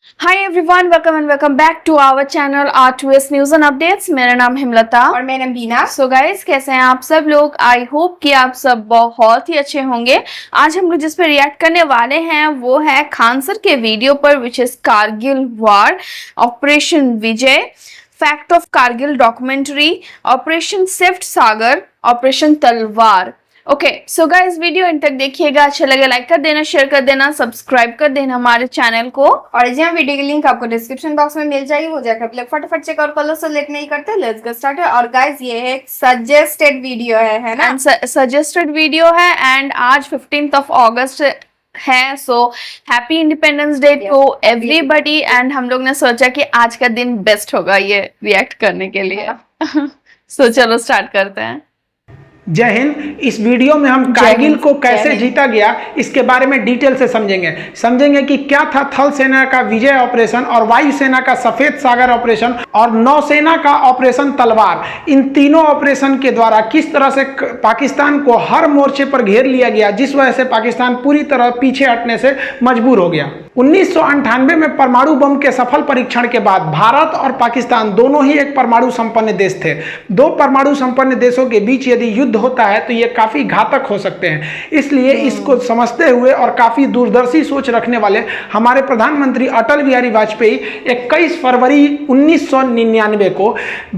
Hi everyone, welcome and welcome back to our channel R2S news and updates. मेरा नाम हिमलता और मैं नबीना। So guys, कैसे हैं आप सब लोग? आई होप कि आप सब बहुत ही अच्छे होंगे। आज हम लोग जिस पे रिएक्ट करने वाले हैं वो है खान सर के वीडियो पर, which is Kargil war, operation Vijay, fact of Kargil documentary, operation swift Sagar, operation Talwar. Okay so guys, video इन तक देखिएगा। अच्छा लगे लाइक कर देना, शेयर कर देना, सब्सक्राइब कर देना हमारे चैनल को। और जी हाँ, वीडियो की लिंक आपको डिस्क्रिप्शन बॉक्स में मिल जाएगी, वो जाकर आप फटाफट चेक और कर लो। सो लेट नहीं करते, लेट्स गेट स्टार्टेड। और गाइस, ये एक सजेस्टेड वीडियो है ना? सजेस्टेड वीडियो है एंड आज 15th of August है। So happy independence day to everybody. And हम लोग ने सोचा कि आज का दिन बेस्ट होगा ये रिएक्ट करने के लिए। सो चलो स्टार्ट करते हैं। जय हिंद। इस वीडियो में हम कारगिल को कैसे जीता गया इसके बारे में डिटेल से समझेंगे कि क्या था थल सेना का विजय ऑपरेशन और वायुसेना का सफेद सागर ऑपरेशन और नौसेना का ऑपरेशन तलवार। इन तीनों ऑपरेशन के द्वारा किस तरह से पाकिस्तान को हर मोर्चे पर घेर लिया गया, जिस वजह से पाकिस्तान पूरी तरह पीछे हटने से मजबूर हो गया। 1998 में परमाणु बम के सफल परीक्षण के बाद भारत और पाकिस्तान दोनों ही एक परमाणु संपन्न देश थे। दो परमाणु संपन्न देशों के बीच यदि युद्ध होता है तो ये काफी घातक हो सकते हैं। इसलिए इसको समझते हुए और काफी दूरदर्शी सोच रखने वाले हमारे प्रधानमंत्री अटल बिहारी वाजपेयी 21 फरवरी 1999 को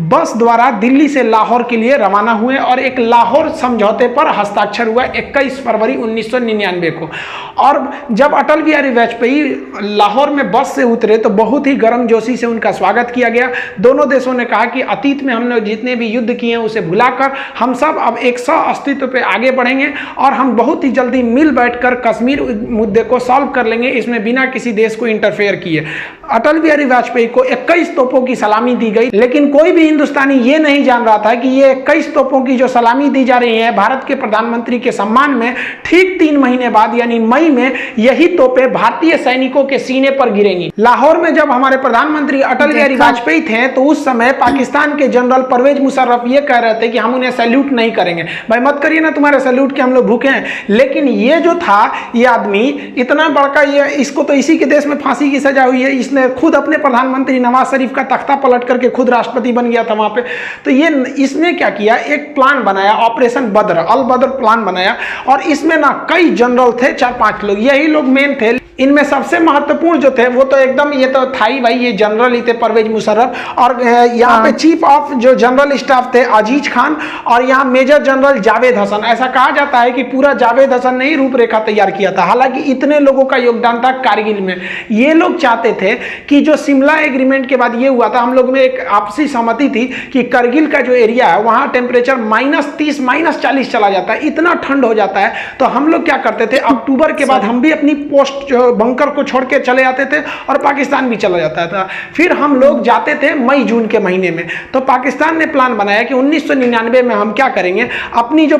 बस द्वारा दिल्ली से लाहौर के लिए रवाना हुए और एक लाहौर समझौते पर हस्ताक्षर हुआ 21 फरवरी 1999 को। और जब अटल बिहारी वाजपेयी लाहौर में बस से उतरे तो बहुत ही गर्मजोशी से उनका स्वागत किया गया। दोनों देशों ने कहा कि अतीत में हमने जितने भी युद्ध किए हैं उसे भुलाकर हम सब अब एक सह अस्तित्व पे आगे बढ़ेंगे और हम बहुत ही जल्दी मिल बैठकर कश्मीर मुद्दे को सॉल्व कर लेंगे, इसमें बिना किसी देश को इंटरफेयर किए। अटल बिहारी वाजपेयी को 21 तोपों की सलामी दी गई, लेकिन कोई भी हिंदुस्तानी ये नहीं जान रहा था कि ये 21 तोपों की जो सलामी दी जा रही है भारत के प्रधानमंत्री के सम्मान में, ठीक 3 महीने बाद यानी मई में यही तोपें भारतीय सैनिकों के सीने पर गिरेंगी। लाहौर में जब हमारे प्रधानमंत्री अटल बिहारी वाजपेयी थे तो उस समय पाकिस्तान के जनरल परवेज मुशर्रफ ये कह रहे थे कि हम उन्हें सैल्यूट नहीं करेंगे। भाई मत करिए ना, तुम्हारे सैल्यूट के हम लोग भूखे हैं। लेकिन ये जो था, ये आदमी इतना बड़का, ये इसको तो इसी के देश में फांसी की सजा हुई है। इसने खुद अपने प्रधानमंत्री नवाज शरीफ का तख्ता पलट करके खुद राष्ट्रपति बन गया था वहां पे। तो ये इसने क्या किया, एक प्लान बनाया, ऑपरेशन बद्र, अल बद्र प्लान बनाया। और इसमें ना कई जनरल थे, 4-5 लोग, यही लोग मेन थे। इनमें सबसे महत्वपूर्ण जो थे वो तो एकदम ये तो था ही भाई, ये जनरल ही थे परवेज मुशर्रफ। और यहाँ पे चीफ ऑफ जो जनरल स्टाफ थे अजीज खान और यहाँ मेजर जनरल जावेद हसन। ऐसा कहा जाता है कि पूरा जावेद हसन ने ही रूपरेखा तैयार किया था। हालांकि इतने लोगों का योगदान था कारगिल में। ये लोग चाहते थे कि जो शिमला एग्रीमेंट के बाद ये हुआ था, हम लोग में एक आपसी सहमति थी कि करगिल का जो एरिया है वहां टेम्परेचर -30 -40 चला जाता है, इतना ठंड हो जाता है। तो हम लोग क्या करते थे, अक्टूबर के बाद हम भी अपनी पोस्ट बंकर को छोड़ के चले जाते थे और पाकिस्तान भी चला जाता था। फिर हम लोग जाते थे मई जून के महीने में। तो पाकिस्तान ने प्लान बनाया कि 1999 में हम क्या करेंगे, अपनी जो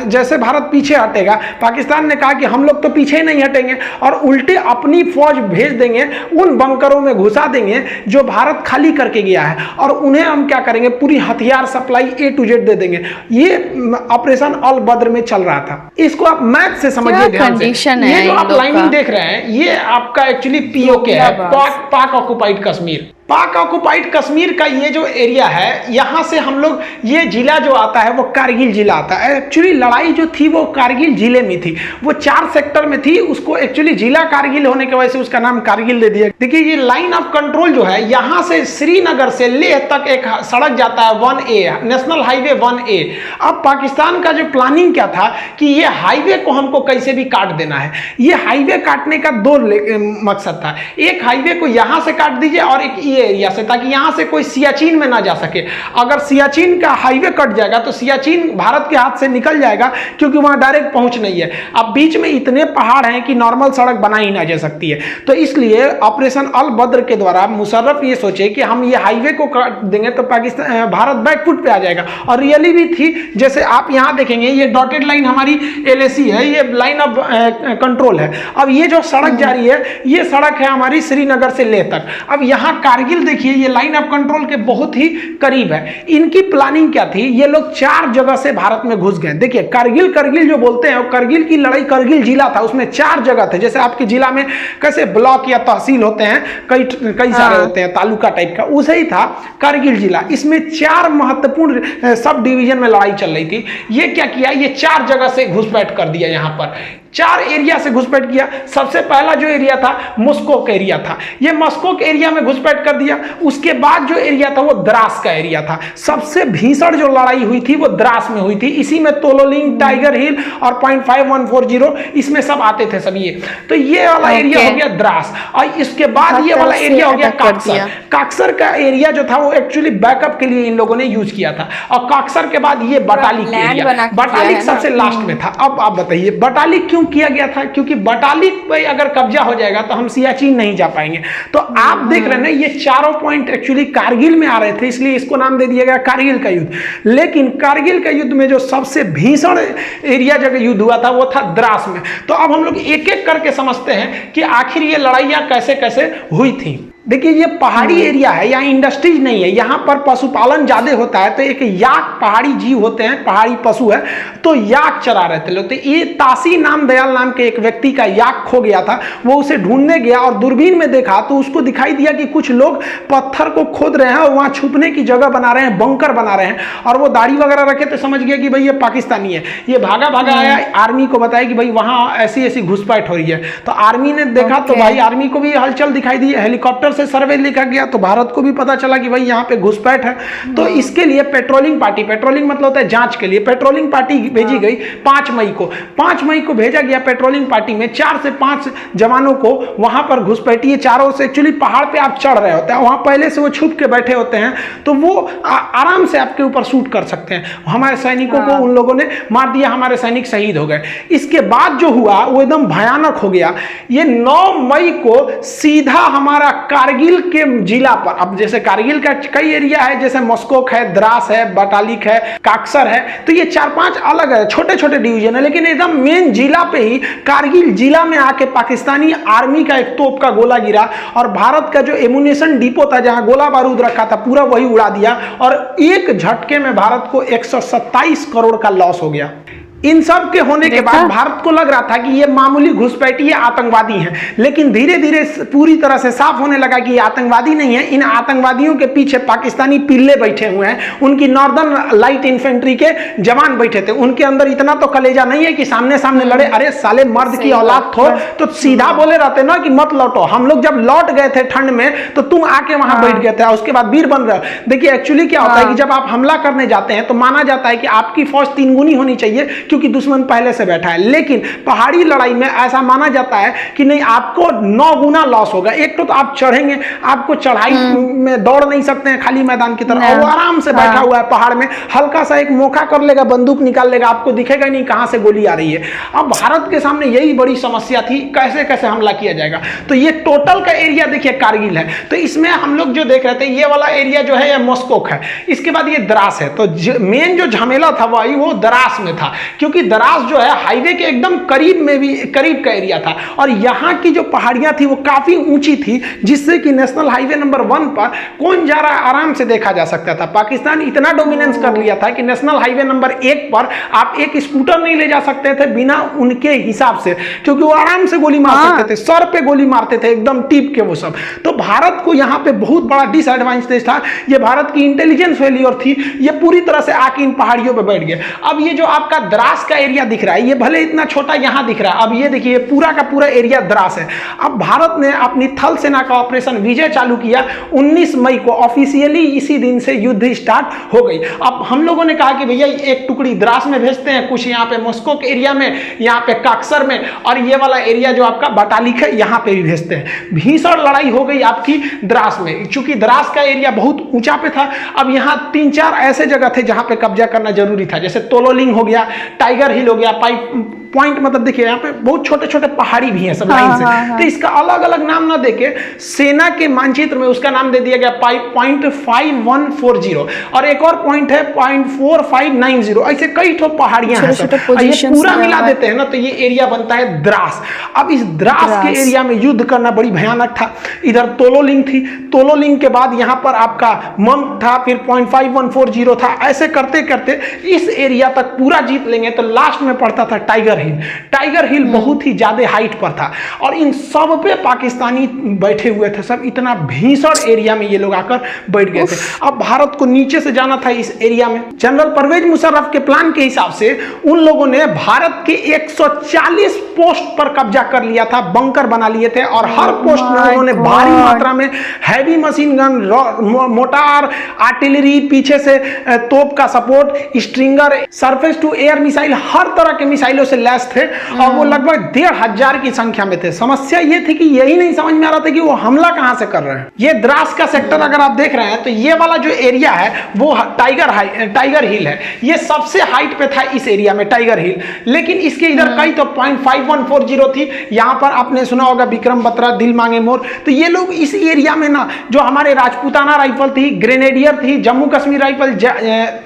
जैसे भारत पीछे हटेगा, पाकिस्तान ने कहा कि हम लोग तो पीछे नहीं हटेंगे और उल्टे अपनी फौज भेज देंगे, उन बंकरों में घुसा देंगे जो भारत खाली करके गया है, और उन्हें हम क्या करेंगे, पूरी हथियार सप्लाई A to Z दे देंगे। ये ऑपरेशन अल बद्र में चल रहा था। इसको आप मैथ से समझिए ध्यान से। ये जो आप लाइनिंग देख रहे हैं ये आपका एक्चुअली POK है, पाक ऑक्युपाइड कश्मीर। पाक ऑक्युपाइड कश्मीर का ये जो एरिया है, यहाँ से हम लोग, ये जिला जो आता है वो कारगिल जिला आता है। एक्चुअली लड़ाई जो थी वो कारगिल जिले में थी, वो 4 सेक्टर में थी। उसको एक्चुअली जिला कारगिल होने की वजह से उसका नाम कारगिल दे दिया। देखिए ये लाइन ऑफ कंट्रोल जो है, यहाँ से श्रीनगर से लेह तक एक सड़क जाता है 1A, नेशनल हाईवे 1A। अब पाकिस्तान का जो प्लानिंग क्या था कि ये हाईवे को हमको कैसे भी काट देना है। ये हाईवे काटने का 2 मकसद था। एक हाईवे को यहाँ से काट दीजिए और एक एरिया से, ताकि यहां से कोई सियाचिन में ना जा सके। अगर सियाचिन का हाईवे कट जाएगा तो सियाचिन भारत के हाथ से निकल जाएगा, क्योंकि वहां डायरेक्ट पहुंच नहीं है। अब बीच में इतने पहाड़ हैं कि नॉर्मल सड़क बना ही ना जा सकती है। तो इसलिए ऑपरेशन अल बद्र के द्वारा मुशर्रफ ये सोचे कि हम ये हाईवे को काट देंगे तो पाकिस्तान, भारत बैकफुट पे आ जाएगा। और रियली भी थी। जैसे आप यहां देखेंगे ये डॉटेड लाइन हमारी LAC है, ये लाइन ऑफ कंट्रोल है। अब ये जो सड़क जा रही है ये सड़क है हमारी श्रीनगर से लेह तक। अब यहां कारगिल कारगिल देखिए ये लाइन ऑफ कंट्रोल के बहुत ही करीब है। इनकी प्लानिंग क्या थी, ये लोग 4 जगह से भारत में घुस गए। देखिए करगिल जो बोलते हैं, करगिल की लड़ाई, करगिल जिला था, उसमें 4 जगह थे। जैसे आपके जिला में कैसे ब्लॉक या तहसील होते हैं, कई सारे होते हैं, तालुका टाइप का, उसे ही था करगिल जिला। इसमें 4 महत्वपूर्ण सब डिवीजन में लड़ाई चल रही थी। ये क्या किया, ये 4 जगह से घुसपैठ कर दिया। यहाँ पर 4 एरिया से घुसपैठ किया। सबसे पहला जो एरिया था मस्कोक एरिया था, ये मस्कोक एरिया में घुसपैठ कर दिया। उसके बाद जो एरिया था वो द्रास का एरिया था। सबसे भीषण जो लड़ाई हुई थी वो द्रास में हुई थी। इसी में तोलोलिंग, टाइगर हिल और .5140 इसमें सब आते थे सब ये। तो ये वाला एरिया हो गया द्रास, और इसके बाद ये वाला एरिया हो गया काक्सर। काक्सर का एरिया जो था वो एक्चुअली बैकअप के लिए इन लोगों ने यूज किया था। और काक्सर के बाद ये बटालिक एरिया, बटालिक सबसे लास्ट में था। अब आप बताइए बटालिक क्यों किया गया था, क्योंकि बटालिक पे अगर कब्जा हो जाएगा तो हम सियाचिन नहीं जा पाएंगे। तो आप देख रहे हैं ये चारों पॉइंट एक्चुअली कारगिल में आ रहे थे, इसलिए इसको नाम दे दिया गया कारगिल का युद्ध। लेकिन कारगिल का युद्ध में जो सबसे भीषण एरिया जगह युद्ध हुआ था वो था द्रास में। तो अब हम लोग एक एक करके समझते हैं कि आखिर ये लड़ाइयां कैसे कैसे हुई थी। देखिए ये पहाड़ी एरिया है, यहाँ इंडस्ट्रीज नहीं है, यहाँ पर पशुपालन ज्यादा होता है। तो एक याक पहाड़ी जीव होते हैं, पहाड़ी पशु है, तो याक चरा रहे थे लोग। तो ये तासी नाम दयाल नाम के एक व्यक्ति का याक खो गया था। वो उसे ढूंढने गया और दूरबीन में देखा तो उसको दिखाई दिया कि कुछ लोग पत्थर को खोद रहे हैं और वहां छुपने की जगह बना रहे हैं, बंकर बना रहे हैं। और वो दाढ़ी वगैरह रखे तो समझ गया कि भाई ये पाकिस्तानी है। ये भागा भागा आया, आर्मी को बताया कि भाई वहां ऐसी ऐसी घुसपैठ हो रही है। तो आर्मी ने देखा तो भाई आर्मी को भी हलचल दिखाई दी, हेलीकॉप्टर से सर्वे लिखा गया तो भारत को भी पता चला कि भाई यहाँ पे घुसपैठ है। तो इसके लिए पेट्रोलिंग पार्टी, पेट्रोलिंग मतलब होता है जांच के लिए, पेट्रोलिंग पार्टी भेजी गई 5 मई को। 5 मई को भेजा गया पेट्रोलिंग पार्टी में 4 से 5 जवानों को वहां पर घुसपैठी। चारों से एक्चुअली पहाड़ पे आप चढ़ रहे होते हैं, वहां पहले से वो छुप के बैठे होते हैं, तो वो आराम से आपके ऊपर शूट कर सकते हैं। हमारे सैनिकों को उन लोगों ने मार दिया, हमारे सैनिक शहीद हो गए। इसके बाद जो हुआ वो एकदम भयानक हो गया। ये 9 मई को सीधा हमारा कारगिल के जिला पर, अब जैसे कारगिल का कई एरिया है, जैसे मस्कोक है, द्रास है, बटालिक है, काक्सर है, तो ये 4-5 अलग है, छोटे छोटे डिवीजन है। लेकिन एकदम मेन जिला पे ही कारगिल जिला में आके पाकिस्तानी आर्मी का एक तोप का गोला गिरा और भारत का जो एमुनेशन डिपो था जहां गोला बारूद रखा था पूरा वही उड़ा दिया। और एक झटके में भारत को 127 करोड़ का लॉस हो गया। इन सब के होने के बाद भारत को लग रहा था कि ये मामूली घुसपैठी है, आतंकवादी हैं। लेकिन धीरे धीरे पूरी तरह से साफ होने लगा कि ये आतंकवादी नहीं है। इन आतंकवादियों के पीछे पाकिस्तानी पिल्ले बैठे हुए हैं, उनकी नॉर्दर्न लाइट इन्फेंट्री के जवान बैठे थे। उनके अंदर इतना तो कलेजा नहीं है कि सामने सामने लड़े। अरे साले मर्द की औलाद हो तो सीधा बोले रहते ना कि मत लौटो। हम लोग जब लौट गए थे ठंड में तो तुम आके वहां बैठ गए थे, उसके बाद वीर बन रहे। देखिए एक्चुअली क्या होता है कि जब आप हमला करने जाते हैं तो माना जाता है कि आपकी फौज 3 गुनी होनी चाहिए, क्योंकि दुश्मन पहले से बैठा है। लेकिन पहाड़ी लड़ाई में ऐसा माना जाता है कि नहीं, आपको 9 गुना लॉस होगा। एक तो आप चढ़ेंगे, आपको चढ़ाई में दौड़ नहीं सकते हैं खाली मैदान की तरह, और वो आराम से बैठा हुआ है पहाड़ में, हल्का सा एक मौका कर लेगा, बंदूक निकाल लेगा, आपको दिखेगा नहीं कहां से गोली आ रही है। अब भारत के सामने यही बड़ी समस्या थी, कैसे कैसे हमला किया जाएगा। तो ये टोटल का एरिया देखिए कारगिल है, तो इसमें हम लोग जो देख रहे थे ये वाला एरिया जो है ये मस्कोक है, इसके बाद ये द्रास है। तो मेन जो झमेला था वही वो द्रास में था, क्योंकि द्रास जो है हाईवे के एकदम करीब में भी करीब का एरिया था, और यहाँ की जो पहाड़ियां थी वो काफी ऊंची थी, जिससे कि नेशनल हाईवे नंबर 1 पर कौन जा रहा है आराम से देखा जा सकता था। पाकिस्तान इतना डोमिनेंस कर लिया था कि नेशनल हाईवे नंबर 1 पर आप एक स्कूटर नहीं ले जा सकते थे बिना उनके हिसाब से, क्योंकि वो आराम से गोली मार सकते थे, सर पे गोली मारते थे एकदम टीप के वो सब। तो भारत को यहाँ पे बहुत बड़ा डिसएडवांटेज था, ये भारत की इंटेलिजेंस फेलियर थी, ये पूरी तरह से आके इन पहाड़ियों पे बैठ गए। अब ये जो आपका द्रास का एरिया दिख रहा है, ये भले इतना छोटा यहाँ दिख रहा है, अब ये देखिए पूरा का पूरा एरिया द्रास है। अब भारत ने अपनी थल सेना का ऑपरेशन विजय चालू किया 19 मई को, ऑफिशियली इसी दिन से युद्ध स्टार्ट हो गई। अब हम लोगों ने कहा कि भैया एक टुकड़ी द्रास में भेजते हैं, कुछ यहाँ पे मस्कोक एरिया में, यहाँ पे काक्सर में, और ये वाला एरिया जो आपका बटालिक है यहाँ पे भी भेजते हैं। भीषण लड़ाई हो गई आपकी द्रास में, चूंकि द्रास का एरिया बहुत ऊंचा पे था। अब यहाँ 3-4 ऐसे जगह थे जहां पे कब्जा करना जरूरी था, जैसे तोलोलिंग हो गया, टाइगर हिल हो गया, पॉइंट, मतलब देखिए यहाँ पे बहुत छोटे छोटे पहाड़ी भी हैं सब लाइन से, तो इसका अलग अलग नाम ना देके सेना के मानचित्र में उसका नाम दे दिया गया .5140, और एक और पॉइंट है .4590। ऐसे कई ठो पहाड़ियां हैं सब, ये पूरा मिला देते हैं ना तो ये एरिया बनता है द्रास। अब इस द्रास के एरिया में युद्ध करना बड़ी भयानक था। इधर तोलोलिंग थी, तोलोलिंग के बाद यहाँ पर आपका मम था, फिर .5140 था। ऐसे करते करते इस एरिया तक पूरा जीत लेंगे तो लास्ट में पड़ता था टाइगर हिल। टाइगर हिल बहुत ही ज्यादा हाइट पर था और इन सब पे पाकिस्तानी बैठे हुए थे सब। इतना भीषण एरिया में ये लोग आकर बैठ गए थे। अब भारत को नीचे से जाना था इस एरिया में। जनरल परवेज मुशर्रफ के प्लान के हिसाब से उन लोगों ने भारत के 140 पोस्ट पर कब्जा कर लिया था, बंकर बना लिए थे और हर पोस्ट में उन्होंने भारी मात्रा में heavy machine gun, mortar, artillery, पीछे से तोप का support, stinger, surface to air missile, हर तरह के मिसाइलों से लैस थे और वो लगभग 1500 की संख्या में थे। समस्या ये थी कि यही नहीं समझ में आ रहा था कि वो हमला कहां से कर रहे हैं। ये द्रास का सेक्टर अगर आप देख रहे हैं तो ये वाला जो एरिया है वो टाइगर हिल है। ये सबसे हाइट पे था इस एरिया में टाइगर हिल, लेकिन इसके इधर कई तो .5140 थी। यहां पर आपने सुना होगा विक्रम बत्रा, दिल मांगे मोर। तो ये लोग इस एरिया में ना जो हमारे राजपूताना राइफल थी, ग्रेनेडियर थी, जम्मू कश्मीर राइफल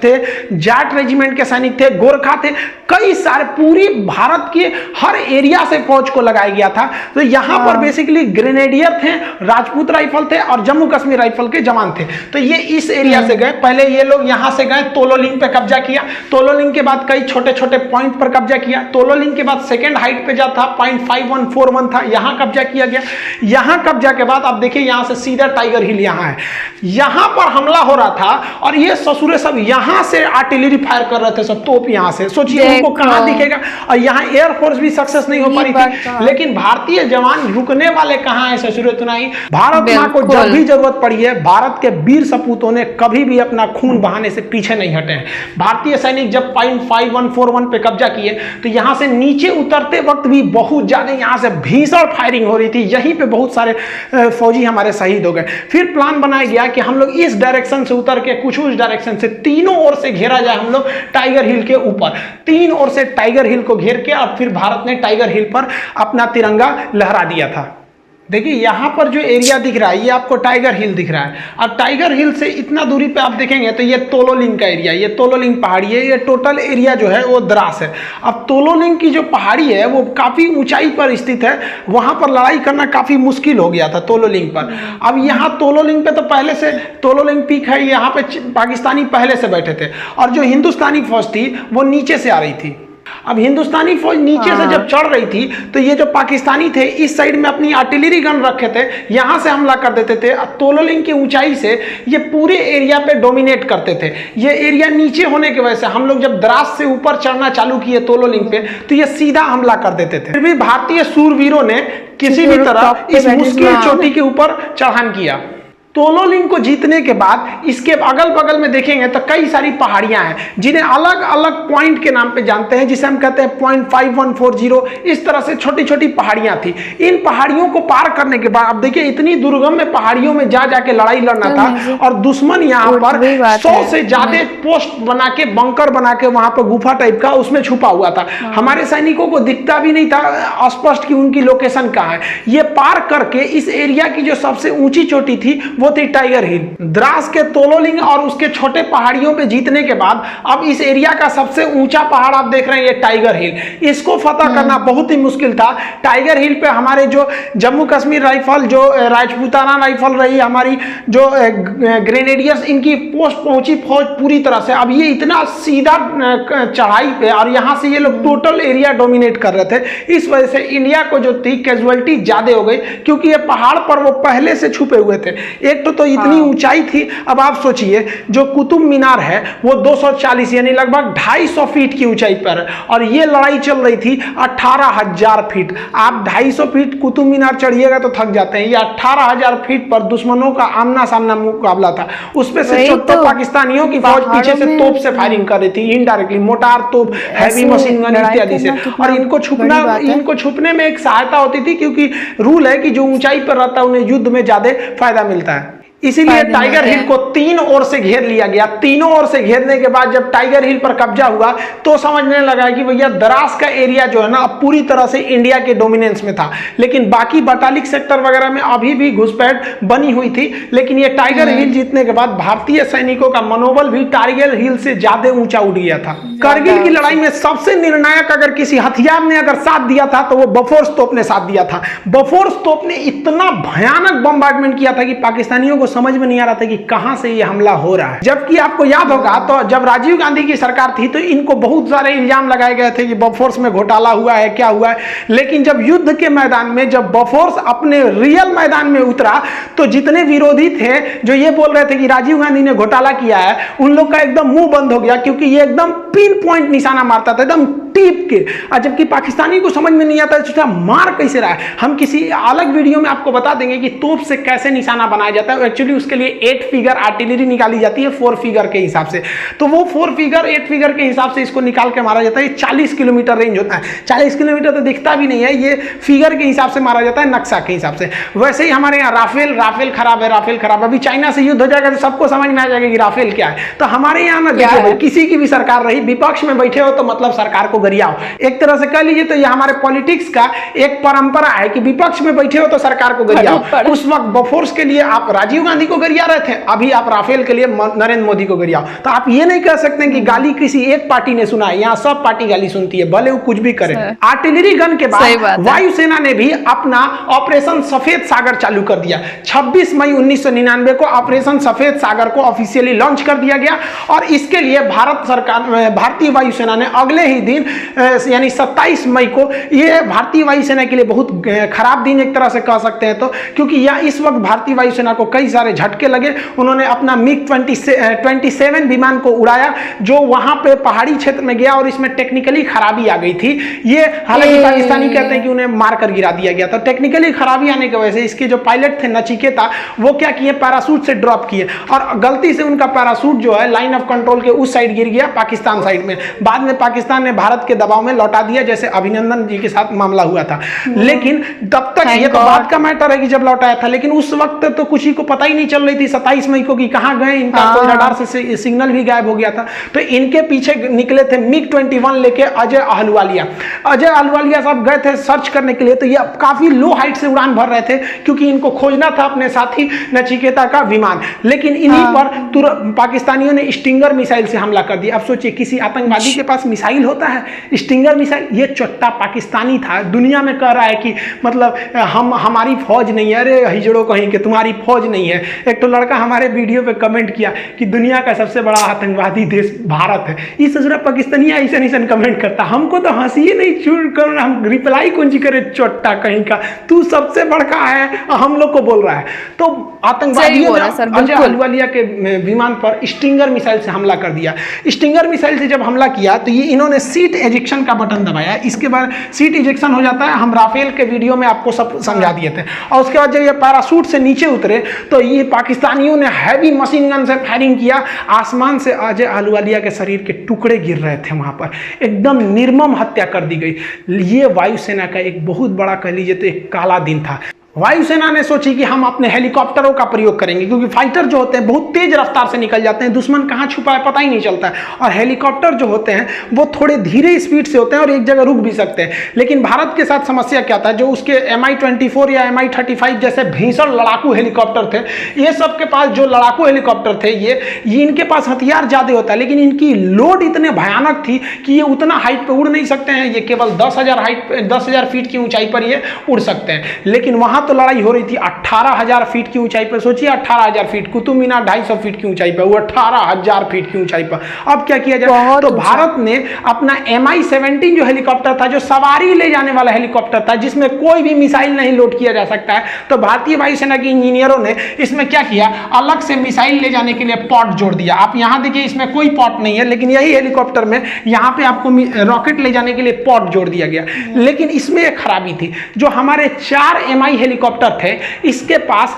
थे, जाट रेजिमेंट के सैनिक थे, गोरखा थे, कई सारे पूरी भारत के हर एरिया से फौज को लगाया गया था। तो यहां पर बेसिकली ग्रेनेडियर थे, राजपूत राइफल थे और जम्मू कश्मीर राइफल के जवान थे। तो ये इस एरिया से गए। पहले ये लोग यहां से गए, तोलोलिंग पे कब्जा किया, तोलोलिंग के बाद कई छोटे छोटे पॉइंट पर कब्जा किया, तोलोलिंग के बाद सेकंड हाइट पे जा था .5141 था, यहां कब्जा किया गया। यहां कब्जा के बाद आप देखिए यहां से सीधा टाइगर हिल यहां है, यहां पर हमला हो रहा था और ये ससुरे सब यहां से आर्टिलरी फायर कर रहे थे, सब तोप यहां से। सोचिए उनको कहां दिखेगा, और यहां एयरफोर्स भी सक्सेस नहीं हो पा रही थी। लेकिन भारतीय जवान रुकने वाले कहां है ससुरे तुनाई। भारत मां को जब भी जरूरत पड़ी है, भारत के वीर सपूतों ने कभी भी अपना खून बहाने से पीछे नहीं हटे हैं। भारतीय सैनिक जब .5141 पे कब्जा किए तो यहां से नीचे उतरते वक्त भी बहुत ज्यादा यहां से भीषण फायरिंग हो रही थी। यहीं पे बहुत सारे फौजी हमारे शहीद हो गए। फिर प्लान बनाया गया कि हम लोग इस डायरेक्शन से उतर के कुछ उस डायरेक्शन से तीनों ओर से घेरा जाए हम लोग टाइगर हिल के ऊपर। तीन ओर से टाइगर हिल को घेर के अब फिर भारत ने टाइगर हिल पर अपना तिरंगा लहरा दिया था। देखिए यहाँ पर जो एरिया दिख रहा है ये आपको टाइगर हिल दिख रहा है। अब टाइगर हिल से इतना दूरी पे आप देखेंगे तो ये तोलोलिंग का एरिया, ये तोलोलिंग पहाड़ी है, ये टोटल एरिया जो है वो द्रास है। अब तोलोलिंग की जो पहाड़ी है वो काफ़ी ऊंचाई पर स्थित है, वहाँ पर लड़ाई करना काफ़ी मुश्किल हो गया था तोलोलिंग पर। अब यहाँ तोलोलिंग पे तो पहले से तोलोलिंग पीक है, यहाँ पे पाकिस्तानी पहले से बैठे थे और जो हिंदुस्तानी फौज थी वो नीचे से आ रही थी। अब हिंदुस्तानी फौज नीचे से जब चढ़ रही थी तो ये जो पाकिस्तानी थे इस साइड में अपनी आर्टिलरी गन रखे थे, यहां से हमला कर देते थे। तोलोलिंग की ऊंचाई से ये पूरे एरिया पे डोमिनेट करते थे। ये एरिया नीचे होने की वजह से हम लोग जब द्रास से ऊपर चढ़ना चालू किए तोलोलिंग पे तो ये सीधा हमला कर देते थे। फिर भी भारतीय सूरवीरों ने किसी भी तरह इस मुश्किल चोटी के ऊपर चढ़ान किया। तोलोलिंग को जीतने के बाद इसके अगल बगल में देखेंगे तो कई सारी पहाड़ियां हैं जिन्हें अलग अलग पॉइंट के नाम पे जानते हैं, जिसे हम कहते हैं .5140। इस तरह से छोटी छोटी पहाड़ियां थी। इन पहाड़ियों को पार करने के बाद अब देखिए इतनी दुर्गम में पहाड़ियों में जा जाके लड़ाई लड़ना था और दुश्मन यहाँ पर 100 से ज्यादा पोस्ट बना के, बंकर बना के वहां पर गुफा टाइप का उसमें छुपा हुआ था। हमारे सैनिकों को दिखता भी नहीं था स्पष्ट कि उनकी लोकेशन कहाँ है। ये पार करके इस एरिया की जो सबसे ऊंची चोटी थी वो थी टाइगर हिल। द्रास के तोलोलिंग और उसके छोटे पहाड़ियों पे जीतने के बाद अब इस एरिया का सबसे ऊंचा पहाड़ आप देख रहे हैं ये टाइगर हिल। इसको फतह करना बहुत ही मुश्किल था। टाइगर हिल पे हमारे जो जम्मू कश्मीर राइफल, जो राजपूताना राइफल रही, हमारी जो ग्रेनेडियर्स, इनकी पोस्ट पहुंची फौज पूरी तरह से। अब ये इतना सीधा चढ़ाई पे और यहाँ से ये लोग टोटल एरिया डोमिनेट कर रहे थे। इस वजह से इंडिया को जो थी कैजुअलिटी ज्यादा हो गई क्योंकि ये पहाड़ पर वो पहले से छुपे हुए थे। एक तो इतनी ऊंचाई थी। अब आप सोचिए जो कुतुब मीनार है वो 240 यानी लगभग 250 फीट की ऊंचाई पर है और ये लड़ाई चल रही थी 18,000 फीट। आप 250 फीट कुतुब मीनार चढ़िएगा तो थक जाते हैं। ये 18,000 फीट पर दुश्मनों का आमना सामना मुकाबला था। उसमें से तो पाकिस्तानियों की फौज पीछे से तोप से फायरिंग कर रही थी, इनडायरेक्टली मोटार तोप, हैवी मशीन गन इत्यादि से। और इनको छुपने में एक सहायता होती थी क्योंकि रूल है कि जो ऊंचाई पर रहता है उन्हें युद्ध में ज्यादा फायदा मिलता है। इसीलिए टाइगर हिल को 3 ओर से घेर लिया गया। तीनों ओर से घेरने के बाद जब टाइगर हिल पर कब्जा हुआ तो समझने लगा कि भैया द्रास का एरिया जो है ना अब पूरी तरह से इंडिया के डोमिनेंस में था, लेकिन बाकी बटालिक सेक्टर वगैरह में अभी भी घुसपैठ बनी हुई थी। लेकिन ये टाइगर हिल जीतने के बाद भारतीय सैनिकों का मनोबल भी टाइगर हिल से ज्यादा ऊंचा उठ गया था। करगिल की लड़ाई में सबसे निर्णायक अगर किसी हथियार ने अगर साथ दिया था तो वो बफोर्स तोप ने साथ दिया था। बफोर्स तोप ने इतना भयानक बम्बार्डमेंट किया था कि पाकिस्तानियों को समझ में नहीं आ रहा था कि कहां से ये हमला हो रहा है। जबकि आपको याद होगा तो जब राजीव गांधी की सरकार थी तो इनको बहुत सारे इल्जाम लगाए गए थे कि बफोर्स में घोटाला हुआ है, क्या हुआ है। लेकिन जब युद्ध के मैदान में जब बफोर्स अपने रियल मैदान में उतरा तो जितने विरोधी थे जो ये बोल रहे थे कि राजीव गांधी ने घोटाला किया है, उन लोग का एकदम मुंह बंद हो गया, क्योंकि ये एकदम पिन पॉइंट निशाना मारता था, एकदम टीप के। और जबकि पाकिस्तानी को समझ में नहीं आता है मार कैसे रहा है। हम किसी अलग वीडियो में आपको बता देंगे कि तोप से कैसे निशाना बनाया जाता है। एक्चुअली उसके लिए 8 फिगर आर्टिलरी निकाली जाती है 4 फिगर के हिसाब से। तो वो 4 फिगर 8 फिगर के हिसाब से इसको निकाल के मारा जाता है। 40 किलोमीटर रेंज होता है। 40 किलोमीटर तो दिखता भी नहीं है, ये फिगर के हिसाब से मारा जाता है, नक्शा के हिसाब से। वैसे ही हमारे यहाँ राफेल खराब है, राफेल खराब है। अभी चाइना से युद्ध हो जाएगा तो सबको समझ में आ जाएगा कि राफेल क्या है। तो हमारे यहाँ ना देखो भाई, किसी की भी सरकार रही, विपक्ष में बैठे हो तो मतलब सरकार को गरियाओ। एक तरह से कह लीजिए तो ये हमारे पॉलिटिक्स का एक परंपरा है कि विपक्ष में बैठे हो तो सरकार को गरियाओ। उस वक्त बफोर्स के लिए आप राजीव गांधी को गरिया रहे थे, अभी आप राफेल के लिए नरेंद्र मोदी को गरियाओ। तो आप ये नहीं कह सकते कि गाली किसी एक पार्टी ने सुना है, यहाँ सब पार्टी गाली सुनती है, भले वो कुछ भी करे। आर्टिलरी गन के बाद वायुसेना ने भी अपना ऑपरेशन सफेद सागर चालू कर दिया। 26 मई 1999 को ऑपरेशन सफेद सागर को ऑफिशियली लॉन्च कर दिया गया और इसके लिए भारतीय वायुसेना ने अगले ही दिन यानी 27 मई को, ये भारतीय वायुसेना के लिए बहुत खराब दिन एक तरह से कह सकते हैं, तो क्योंकि यह इस वक्त भारतीय वायुसेना को कई सारे झटके लगे। उन्होंने अपना मिग 27 विमान को उड़ाया जो वहां पे पहाड़ी क्षेत्र में गया और इसमें टेक्निकली खराबी आ गई थी। ये हालांकि पाकिस्तानी कहते हैं कि उन्हें मारकर गिरा दिया गया था। टेक्निकली खराबी आने की वजह से इसके जो पायलट थे नचिकेता, वो क्या किए, पैराशूट से ड्रॉप किए और गलती से उनका पैराशूट जो है लाइन ऑफ कंट्रोल के उस साइड गिर गया, पाकिस्तान साइड में। बाद में पाकिस्तान ने भारत के दबाव में लौटा दिया, जैसे अभिनंदन जी के साथ मामला हुआ था। लेकिन तब तक ये तो बात का मैटर है कि जब लौटाया था, लेकिन उस वक्त तो किसी को पता ही नहीं चल रही थी 27 मई को कि कहां गए। इनका कोई रडार से सिग्नल भी गायब हो गया था। तो इनके पीछे निकले थे मिग 21 लेके अजय अहलुवालिया। अजय अहलुवालिया साहब गए थे सर्च करने के लिए, तो ये काफी लो हाइट से उड़ान भर रहे थे क्योंकि इनको खोजना था अपने साथी नचिकेता का विमान। लेकिन इन्हीं पर तुरंत पाकिस्तानियों ने स्टिंगर मिसाइल से हमला कर दिया। अब सोचिए किसी आतंकवादी के पास मिसाइल होता है, स्टिंगर मिसाइल। ये चोट्टा पाकिस्तानी था, दुनिया में कह रहा है कि मतलब हमारी फौज नहीं है। अरे हिजड़ो कहीं कि तुम्हारी फौज नहीं है। एक तो लड़का हमारे वीडियो पे कमेंट किया कि दुनिया का सबसे बड़ा आतंकवादी देश भारत है। इस ससुरा पाकिस्तानी ऐसा कमेंट करता, हमको तो हंसी ही नहीं छूट कर, हम रिप्लाई कौन सी करे, चोट्टा कहीं का, तू सबसे बड़का है हम लोग को बोल रहा है। तो आतंकवादियों ने अजय अहलुवालिया के विमान पर स्टिंगर मिसाइल से हमला कर दिया। स्टिंगर मिसाइल से जब हमला किया तो ये इन्होंने सीट एजेक्शन का बटन दबाया। इसके बाद सीट एजेक्शन हो जाता है, हम राफेल के वीडियो में आपको सब समझा दिए थे। और उसके बाद जब ये पैराशूट से नीचे उतरे तो ये पाकिस्तानियों ने हैवी मशीन गन से फायरिंग किया। आसमान से अजय अहलुवालिया के शरीर के टुकड़े गिर रहे थे, वहां पर एकदम निर्मम हत्या कर दी गई। ये वायुसेना का एक बहुत बड़ा कह लीजिए तो एक काला दिन था। वायुसेना ने सोची कि हम अपने हेलीकॉप्टरों का प्रयोग करेंगे, क्योंकि फाइटर जो होते हैं बहुत तेज रफ्तार से निकल जाते हैं, दुश्मन कहाँ छुपा है पता ही नहीं चलता है। और हेलीकॉप्टर जो होते हैं वो थोड़े धीरे स्पीड से होते हैं और एक जगह रुक भी सकते हैं। लेकिन भारत के साथ समस्या क्या था, जो उसके Mi-24 या Mi-35 जैसे भीषण लड़ाकू हेलीकॉप्टर थे, ये सब के पास जो लड़ाकू हेलीकॉप्टर थे ये इनके पास हथियार ज़्यादा होता है, लेकिन इनकी लोड इतने भयानक थी कि ये उतना हाइट पर उड़ नहीं सकते हैं। ये केवल 10,000 फीट की ऊंचाई पर ये उड़ सकते हैं। लेकिन वहाँ तो लड़ाई हो रही थी 18,000 फीट की ऊंचाई पर। सोचिए 18,000 फीट, कुतुब मीनार 250 फीट की ऊंचाई पर, वो 18,000 फीट की ऊंचाई पर। अब क्या किया जाए, तो भारत ने अपना Mi-17 जो हेलीकॉप्टर था, जो सवारी ले जाने वाला हेलीकॉप्टर था, जिसमें कोई भी मिसाइल नहीं लोड किया जा सकता है, तो भारतीय वायुसेना के इंजीनियरों ने इसमें क्या किया, अलग से मिसाइल ले जाने के लिए पॉट जोड़ दिया। आप यहां देखिए इसमें कोई पॉट नहीं है, लेकिन यही हेलीकॉप्टर में यहां पे आपको रॉकेट ले जाने के लिए पॉट जोड़ दिया गया। लेकिन इसमें एक खराबी थी, जो हमारे 4 Mi हेलीकॉप्टर थे, इसके पास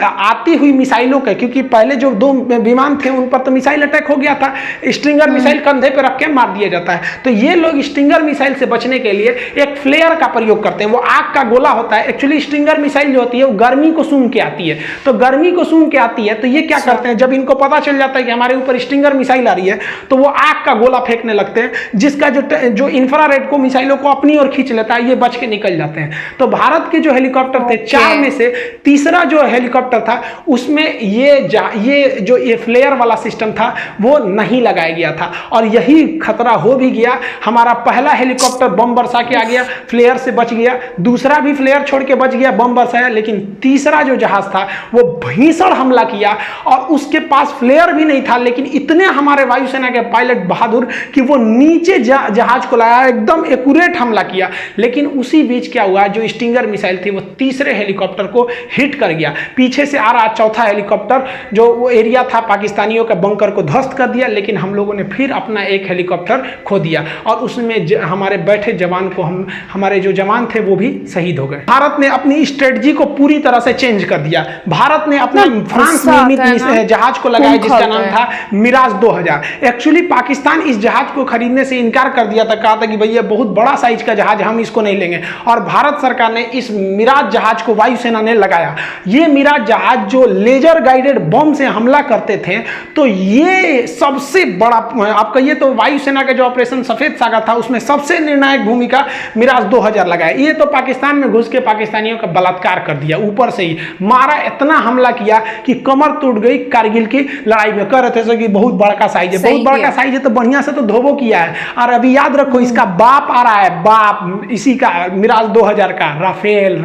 आती हुई मिसाइलों के, क्योंकि पहले जो 2 विमान थे उन पर तो मिसाइल अटैक हो गया था, स्ट्रिंगर मिसाइल कंधे पे रख के मार दिया जाता है, तो ये लोग स्ट्रिंगर मिसाइल से बचने के लिए एक फ्लेयर का प्रयोग करते हैं। वो आग का गोला होता है, एक्चुअली स्ट्रिंगर मिसाइल जो होती है वो गर्मी को सूंघ के आती है, तो गर्मी को सूंघ के आती है, तो ये क्या करते हैं, जब इनको पता चल जाता है कि हमारे ऊपर स्ट्रिंगर मिसाइल आ रही है, तो वो आग का गोला फेंकने लगते हैं, जिसका जो इंफ्रारेड को मिसाइलों को अपनी ओर खींच लेता है, ये बच के निकल जाते हैं। तो भारत के जो हेलीकॉप्टर थे 4 में से तीसरा जो हेलीकॉप्टर था उसमें ये फ्लेयर वाला सिस्टम था वो नहीं लगाया गया था, और यही खतरा हो भी गया। हमारा पहला हेलीकॉप्टर बम बरसा के आ गया, फ्लेयर से बच गया, दूसरा भी फ्लेयर छोड़ के बच गया, बम बरसाया, लेकिन तीसरा जो जहाज था वो भीषण हमला किया, और उसके पास फ्लेयर भी नहीं था, लेकिन इतने हमारे वायुसेना के पायलट बहादुर कि वो नीचे जहाज को लाया, एकदम एक्यूरेट हमला किया। लेकिन उसी बीच क्या हुआ, जो स्टिंगर मिसाइल थी वो तीसरे हेलीकॉप्टर को हिट कर गया, पीछे से आ रहा चौथा हेलीकॉप्टर जो वो एरिया था पाकिस्तानियों के बंकर को ध्वस्त कर दिया, लेकिन हम लोगों ने फिर अपना एक हेलीकॉप्टर खो दिया, और उसमें हमारे बैठे जवान को हमारे जो जवान थे वो भी शहीद हो गए। भारत ने अपनी स्ट्रेटजी को पूरी तरह से चेंज कर दिया। भारत ने अपना फ्रांस निर्मित जहाज को लगाया जिसका नाम था मिराज 2000। एक्चुअली पाकिस्तान इस जहाज को खरीदने से इनकार कर दिया था, कहा था कि भैया बहुत बड़ा साइज का जहाज, हम इसको नहीं लेंगे, और भारत सरकार ने इस मिराज जहाज को वायुसेना ने लगाया। ये मिराज जहाज जो लेजर गाइडेड बम से हमला करते थे, तो ये सबसे बड़ा, आप कहिए तो वायुसेना का जो ऑपरेशन सफेद सागर था उसमें सबसे निर्णायक भूमिका मिराज 2000 लगाया। ये तो पाकिस्तान में घुस के पाकिस्तानियों का बलात्कार कर दिया, ऊपर से ही मारा, इतना हमला किया कि कमर टूट गई कारगिल की लड़ाई में। कह रहे थे कि बहुत बड़ा साइज है, बहुत बड़ा साइज है, तो बढ़िया से तो धोबो किया है। और अभी याद रखो इसका बाप आ रहा है, बाप इसी का मिराज 2000 का राफेल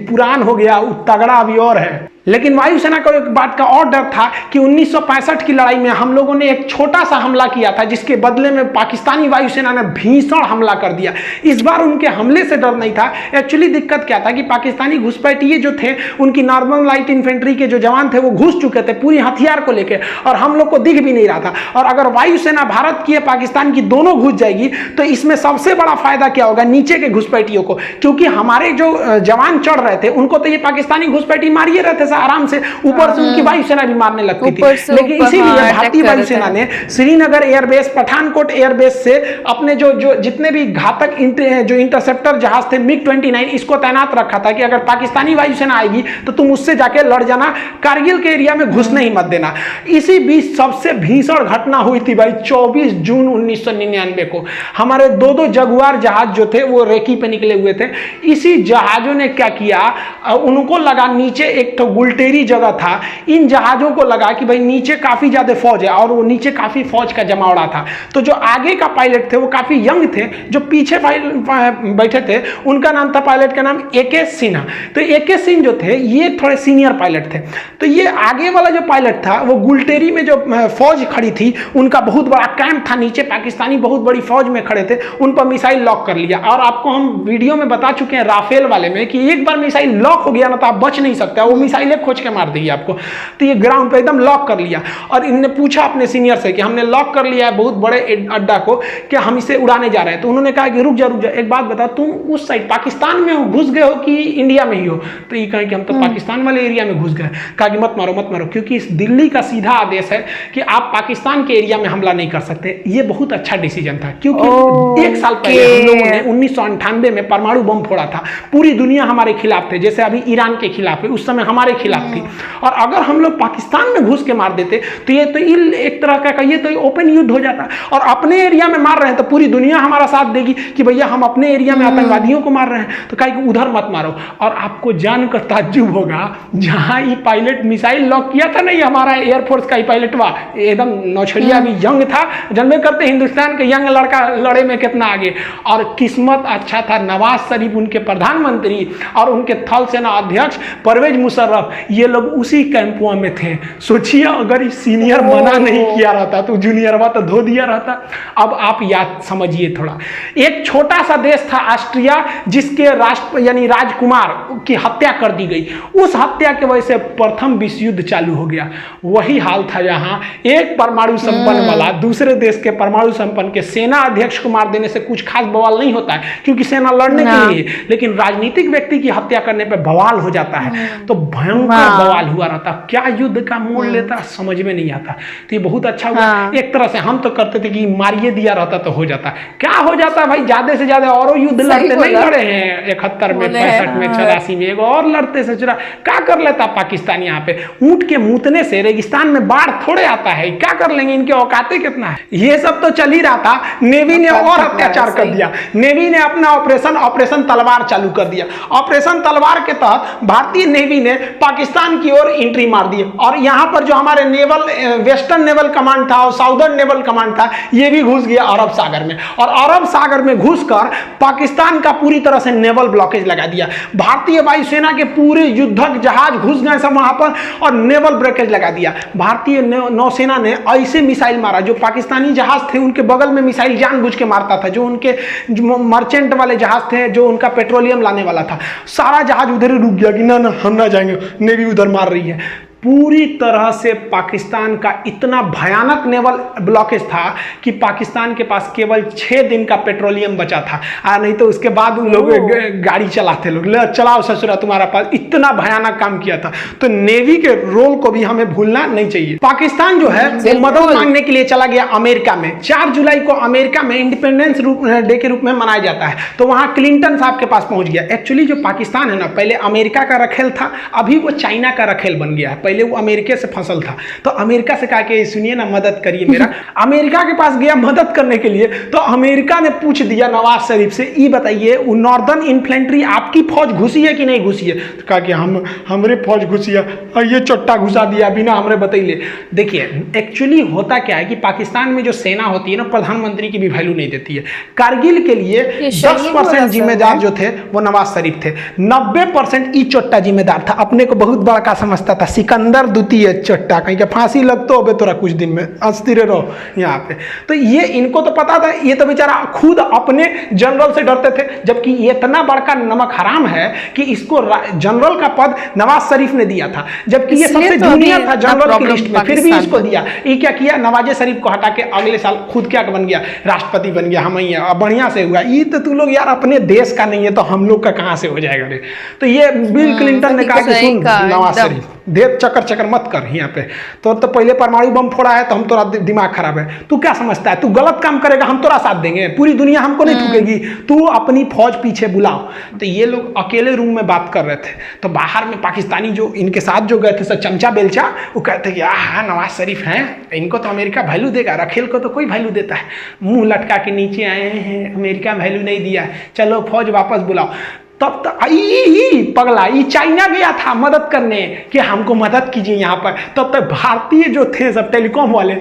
पुरान हो गया, तगड़ा अभी और है। लेकिन वायुसेना को एक बात का और डर था कि 1965 की लड़ाई में हम लोगों ने एक छोटा सा हमला किया था, जिसके बदले में पाकिस्तानी वायुसेना ने भीषण हमला कर दिया। इस बार उनके हमले से डर नहीं था। एक्चुअली दिक्कत क्या था कि पाकिस्तानी घुसपैठिए जो थे, उनकी नॉर्मल लाइट इन्फेंट्री के जो जवान थे वो घुस चुके थे पूरी हथियार को लेकर, और हम लोग को दिख भी नहीं रहा था। और अगर वायुसेना भारत की या पाकिस्तान की दोनों घुस जाएगी तो इसमें सबसे बड़ा फायदा क्या होगा, नीचे के घुसपैठियों को, क्योंकि हमारे जो जवान चढ़ रहे थे उनको तो ये पाकिस्तानी घुसपैठी मारिए रहे थे आराम से, ऊपर से उनकी वायुसेना भी मारने लगती थी। लेकिन इसीलिए भारतीय वायुसेना ने श्रीनगर एयरबेस, पठानकोट एयरबेस से अपने जो जितने भी घातक जो इंटरसेप्टर जहाज थे MiG-29 इसको तैनात रखा था कि अगर पाकिस्तानी वायुसेना आएगी तो तुम उससे जाके लड़ जाना, कारगिल के एरिया में घुसने ही मत देना। इसी बीच सबसे भीषण घटना हुई थी भाई 24 जून 1999 को। हमारे 2 जगुआर जहाज जो थे वो रेकी पे निकले हुए थे। इसी जहाजों ने क्या किया, उनको लगा नीचे एक तो गुलटेरी जगह था, इन जहाजों को लगा कि भाई नीचे काफी ज्यादा फौज है, और वो नीचे काफी फौज का जमावड़ा था। तो जो आगे का पायलट थे वो काफी यंग थे, जो पीछे बैठे थे उनका नाम था, पायलट का नाम AK सिन्हा। तो AK सिंह जो थे ये थोड़े सीनियर पायलट थे। तो ये आगे वाला जो पायलट था वो गुलटेरी में जो फौज खड़ी थी उनका बहुत बड़ा कैंप था, नीचे पाकिस्तानी बहुत बड़ी फौज में खड़े थे, उन पर मिसाइल लॉक कर लिया। और आपको हम वीडियो में बता चुके हैं राफेल वाले में कि एक बार मिसाइल लॉक हो गया ना तो आप बच नहीं सकते, वो मिसाइल खोज के मार देगी आपको। तो ये ग्राउंड पे एकदम लॉक कर लिया, और इन्होंने पूछा अपने सीनियर से कि हमने लॉक कर लिया है बहुत बड़े अड्डा को, कि हम इसे उड़ाने जा रहे हैं। तो उन्होंने कहा कि रुक जा, एक बात बता, तुम उस साइड पाकिस्तान में हो, घुस गए हो कि इंडिया में ही हो? तो ये कहा कि हम तो पाकिस्तान वाले एरिया में घुस गए। कहा कि मत मारो, क्योंकि इस दिल्ली का सीधा आदेश है कि आप पाकिस्तान के एरिया में हमला नहीं कर सकते। ये बहुत अच्छा डिसीजन था, क्योंकि 1 साल पहले हम लोगों ने 1998 में परमाणु बम फोड़ा था, पूरी दुनिया हमारे खिलाफ थे, जैसे अभी ईरान के खिलाफ है, उस समय हमारे खिलाफ थी। और अगर हम लोग पाकिस्तान में घुस के मार देते तो ये तो एक तरह का ये तो ओपन युद्ध हो जाता। और अपने एरिया में मार रहे हैं तो पूरी दुनिया हमारा साथ देगी कि भैया हम अपने एरिया में आतंकवादियों को मार रहे हैं, तो कहे कि उधर मत मारो। और आपको जानकर ताज्जुब होगा, जहां ये पायलट मिसाइल लॉक किया था ना, ये हमारा एयरफोर्स का ही पायलट हुआ, एकदम नौछड़िया भी यंग था, जानबे करते हिंदुस्तान के यंग लड़का लड़े में कितना आगे। और किस्मत अच्छा था, नवाज शरीफ उनके प्रधानमंत्री और उनके थल सेना अध्यक्ष परवेज मुशर्रफ ये लोग उसी कैंपों में थे। सोचिए अगर सीनियर मना नहीं किया रहता तो जूनियरवा तो धो दिया रहता। अब आप याद समझिए थोड़ा, एक छोटा सा देश था ऑस्ट्रिया, जिसके राष्ट्र यानी राजकुमार की हत्या कर दी गई। उस हत्या की वजह से प्रथम विश्व युद्ध चालू हो गया। वही हाल था यहाँ, एक परमाणु संपन्न वाला दूसरे देश के परमाणु संपन्न के सेना अध्यक्ष को मार देने से कुछ खास बवाल नहीं होता है, क्योंकि सेना लड़ने के लिए, लेकिन राजनीतिक व्यक्ति की हत्या करने पे बवाल हो जाता है। तो भयंकर बवाल हुआ रहता, क्या युद्ध का मोड़ लेता समझ में नहीं आता। तो ये बहुत अच्छा हुआ। एक तरह से हम तो करते थे कि मारिए दिया रहता तो हो जाता, क्या हो जाता भाई, ज्यादा से ज्यादा और युद्ध लड़ते नहीं लड़े हैं 71 में, 65 में, 84 में, एक और लड़ते से चुरा क्या कर लेता पाकिस्तान। यहाँ पे ऊंट के मूतने से रेगिस्तान में बाढ़ थोड़े आता है, क्या कर लेंगे, इनके औकाते कितना है। ये सब तो चल ही रहा था, नेवी ने और अत्याचार कर दिया। नेवी ने अपना ऑपरेशन तलवार चालू कर दिया। ऑपरेशन तलवार के तहत भारतीय नेवी ने पाकिस्तान की ओर एंट्री मार दी, और यहाँ पर जो हमारे नेवल वेस्टर्न नेवल कमांड था और साउदर्न नेवल कमांड था, ये भी घुस गया अरब सागर में, और अरब सागर में घुसकर पाकिस्तान का पूरी तरह से नेवल ब्लॉकेज लगा दिया। भारतीय वायुसेना के पूरे युद्धक जहाज घुस गए सब वहां पर, और नेवल ब्लॉकेज लगा दिया। भारतीय नौसेना ने ऐसे मिसाइल मारा, जो पाकिस्तानी जहाज थे उनके बगल में मिसाइल जानबूझ के मारता था, जो उनके मर्चेंट वाले जहाज थे, जो उनका पेट्रोलियम लाने वाला था, सारा जहाज उधर ही रुक गया कि ना हम ना जाएंगे, नेवी उधर मार रही है। पूरी तरह से पाकिस्तान का इतना भयानक नेवल ब्लॉकेज था कि पाकिस्तान के पास केवल 6 दिन का पेट्रोलियम बचा था, नहीं तो उसके बाद उन लोग गाड़ी चलाते, लोग चलाओ ससुरा तुम्हारा पास, इतना भयानक काम किया था। तो नेवी के रोल को भी हमें भूलना नहीं चाहिए। पाकिस्तान जो है वो मदद मांगने के लिए चला गया अमेरिका में। 4 जुलाई को अमेरिका में इंडिपेंडेंस डे के रूप में मनाया जाता है, तो वहाँ क्लिंटन साहब के पास पहुंच गया। एक्चुअली जो पाकिस्तान है ना, पहले अमेरिका का रखेल था, अभी वो चाइना का रखेल बन गया है। पहले वो अमेरिका से फसल था, तो अमेरिका से कहा कि सुनिए ना मदद करिए मेरा। अमेरिका के पास गया मदद करने के लिए, तो अमेरिका ने पूछ दिया नवाज शरीफ से, ये बताइए वो नॉर्दर्न इन्फेंट्री आपकी फौज घुसी है कि नहीं घुसी है। तो कहा कि हमरे फौज घुसी है, और ये चोट्टा घुसा दिया बिना हमरे बतैले। देखिए एक्चुअली होता क्या है कि पाकिस्तान में जो सेना होती है ना, प्रधानमंत्री की भी वैल्यू नहीं देती है। कारगिल के लिए 10% जिम्मेदार जो थे वो नवाज शरीफ थे, 90% ई चोट्टा जिम्मेदार था। अपने को बहुत बड़ा समझता था, सिकंदर द्वितीय चट्टा, कहीं के फांसी लगतो हो तोरा कुछ दिन में, अस्थिर रहो यहाँ पे। तो ये इनको तो पता था, ये तो बेचारा खुद अपने जनरल से डरते थे, जबकि ये इतना बड़का नमक हराम है कि इसको जनरल का पद नवाज शरीफ ने दिया था, जबकि ये सबसे जूनियर था जनरल की लिस्ट में, फिर भी इसको दिया। ये क्या किया, नवाज शरीफ को हटा के अगले साल खुद क्या बन गया, राष्ट्रपति बन गया। हम ही बढ़िया से हुआ। ये तो तू लोग यार अपने देश का नहीं है तो हम लोग का कहाँ से हो जाएगा रे। तो ये बिल क्लिंटन ने कहा कि सुन नवाज शरीफ, देर चक्कर मत कर यहाँ पे, तो पहले परमाणु बम फोड़ा है तो हम तोरा दिमाग खराब है, तू क्या समझता है, तू गलत काम करेगा हम तोरा साथ देंगे, पूरी दुनिया हमको नहीं थूकेगी, तू अपनी फौज पीछे बुलाओ। तो ये लोग अकेले रूम में बात कर रहे थे, तो बाहर में पाकिस्तानी जो इनके साथ जो गए थे सब चमचा बेलचा, वो कहते कि हाँ नवाज शरीफ हैं, इनको तो अमेरिका वैल्यू देगा, रखेल को तो कोई वैल्यू देता है, मुंह लटका के नीचे आए हैं, अमेरिका वैल्यू नहीं दिया, चलो फौज वापस बुलाओ। तब तक पगला ये चाइना गया था मदद करने कि हमको मदद कीजिए यहाँ पर। तब तक भारतीय जो थे सब टेलीकॉम वाले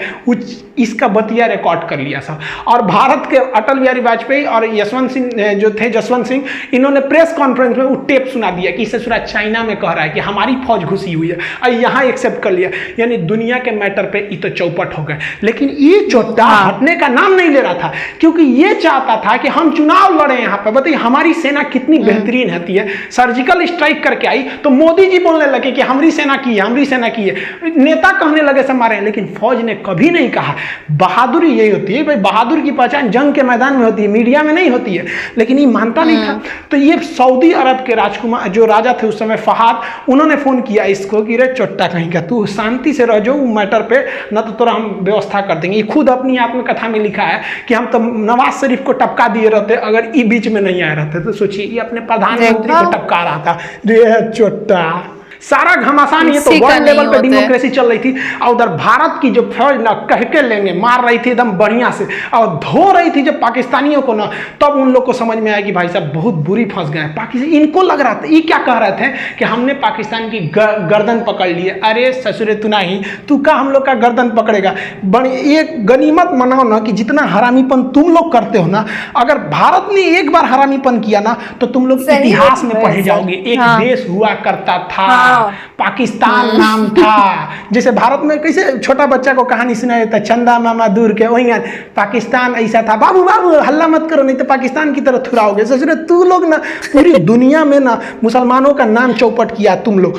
इसका बतिया रिकॉर्ड कर लिया सब, और भारत के अटल बिहारी वाजपेयी और जसवंत सिंह इन्होंने प्रेस कॉन्फ्रेंस में वो टेप सुना दिया कि ससुरा चाइना में कह रहा है कि हमारी फौज घुसी हुई है, और यहाँ एक्सेप्ट कर लिया। यानी दुनिया के मैटर पे ये तो चौपट हो गए। लेकिन ये चोट्टा हटने का नाम नहीं ले रहा था, क्योंकि ये चाहता था कि हम चुनाव लड़े यहाँ पर। बताइए हमारी सेना कितनी बेहतरीन होती है, सर्जिकल स्ट्राइक करके आई तो मोदी जी बोलने लगे कि हमारी सेना की है, हमारी सेना की है, नेता कहने लगे सब मारे, लेकिन फौज ने कभी नहीं कहा। बहादुरी यही होती है भाई, बहादुर की पहचान जंग के मैदान में होती है, मीडिया में नहीं होती है। लेकिन ये मानता नहीं था। तो ये सऊदी अरब के राजकुमार जो राजा थे उस समय फहाद, उन्होंने फोन किया इसको कि रे चोट्टा कहीं का, तू शांति से रह जाओ मैटर पे, न तो तोरा हम व्यवस्था कर देंगे। ये खुद अपनी आत्मकथा में लिखा है कि हम तो नवाज शरीफ को टपका दिए रहते अगर ये बीच में नहीं आए रहते। तो सोचिए ये अपने प्रधानमंत्री को टपका रहा था, रे चोट्टा। सारा घमासान ये तो वर्ल्ड लेवल पे डेमोक्रेसी चल रही थी, और उधर भारत की जो फौज ना कह के लेंगे मार रही थी एकदम बढ़िया से, और धो रही थी जब पाकिस्तानियों को ना, तब उन लोग को समझ में आया कि भाई साहब बहुत बुरी फंस गए पाकिस्तान। इनको लग रहा था, ये क्या कह रहे थे कि हमने पाकिस्तान की गर्दन पकड़ ली है। अरे ससुरे तू नहीं, तू का हम लोग का गर्दन पकड़ेगा। बड़ी एक गनीमत मनाओ ना कि जितना हरामीपन तुम लोग करते हो ना, अगर भारत ने एक बार हरामीपन किया ना तो तुम लोग इतिहास में पढ़े जाओगे। एक देश हुआ करता था हाँ। पाकिस्तान नाम था। जैसे भारत में कैसे छोटा बच्चा को कहानी सुनाया जाता है, चंदा मामा दूर के, वही पाकिस्तान ऐसा था, बाबू बाबू हल्ला मत करो नहीं तो पाकिस्तान की तरह थुराओगे। सोच रहे तू लोग ना पूरी दुनिया में ना मुसलमानों का नाम चौपट किया तुम लोग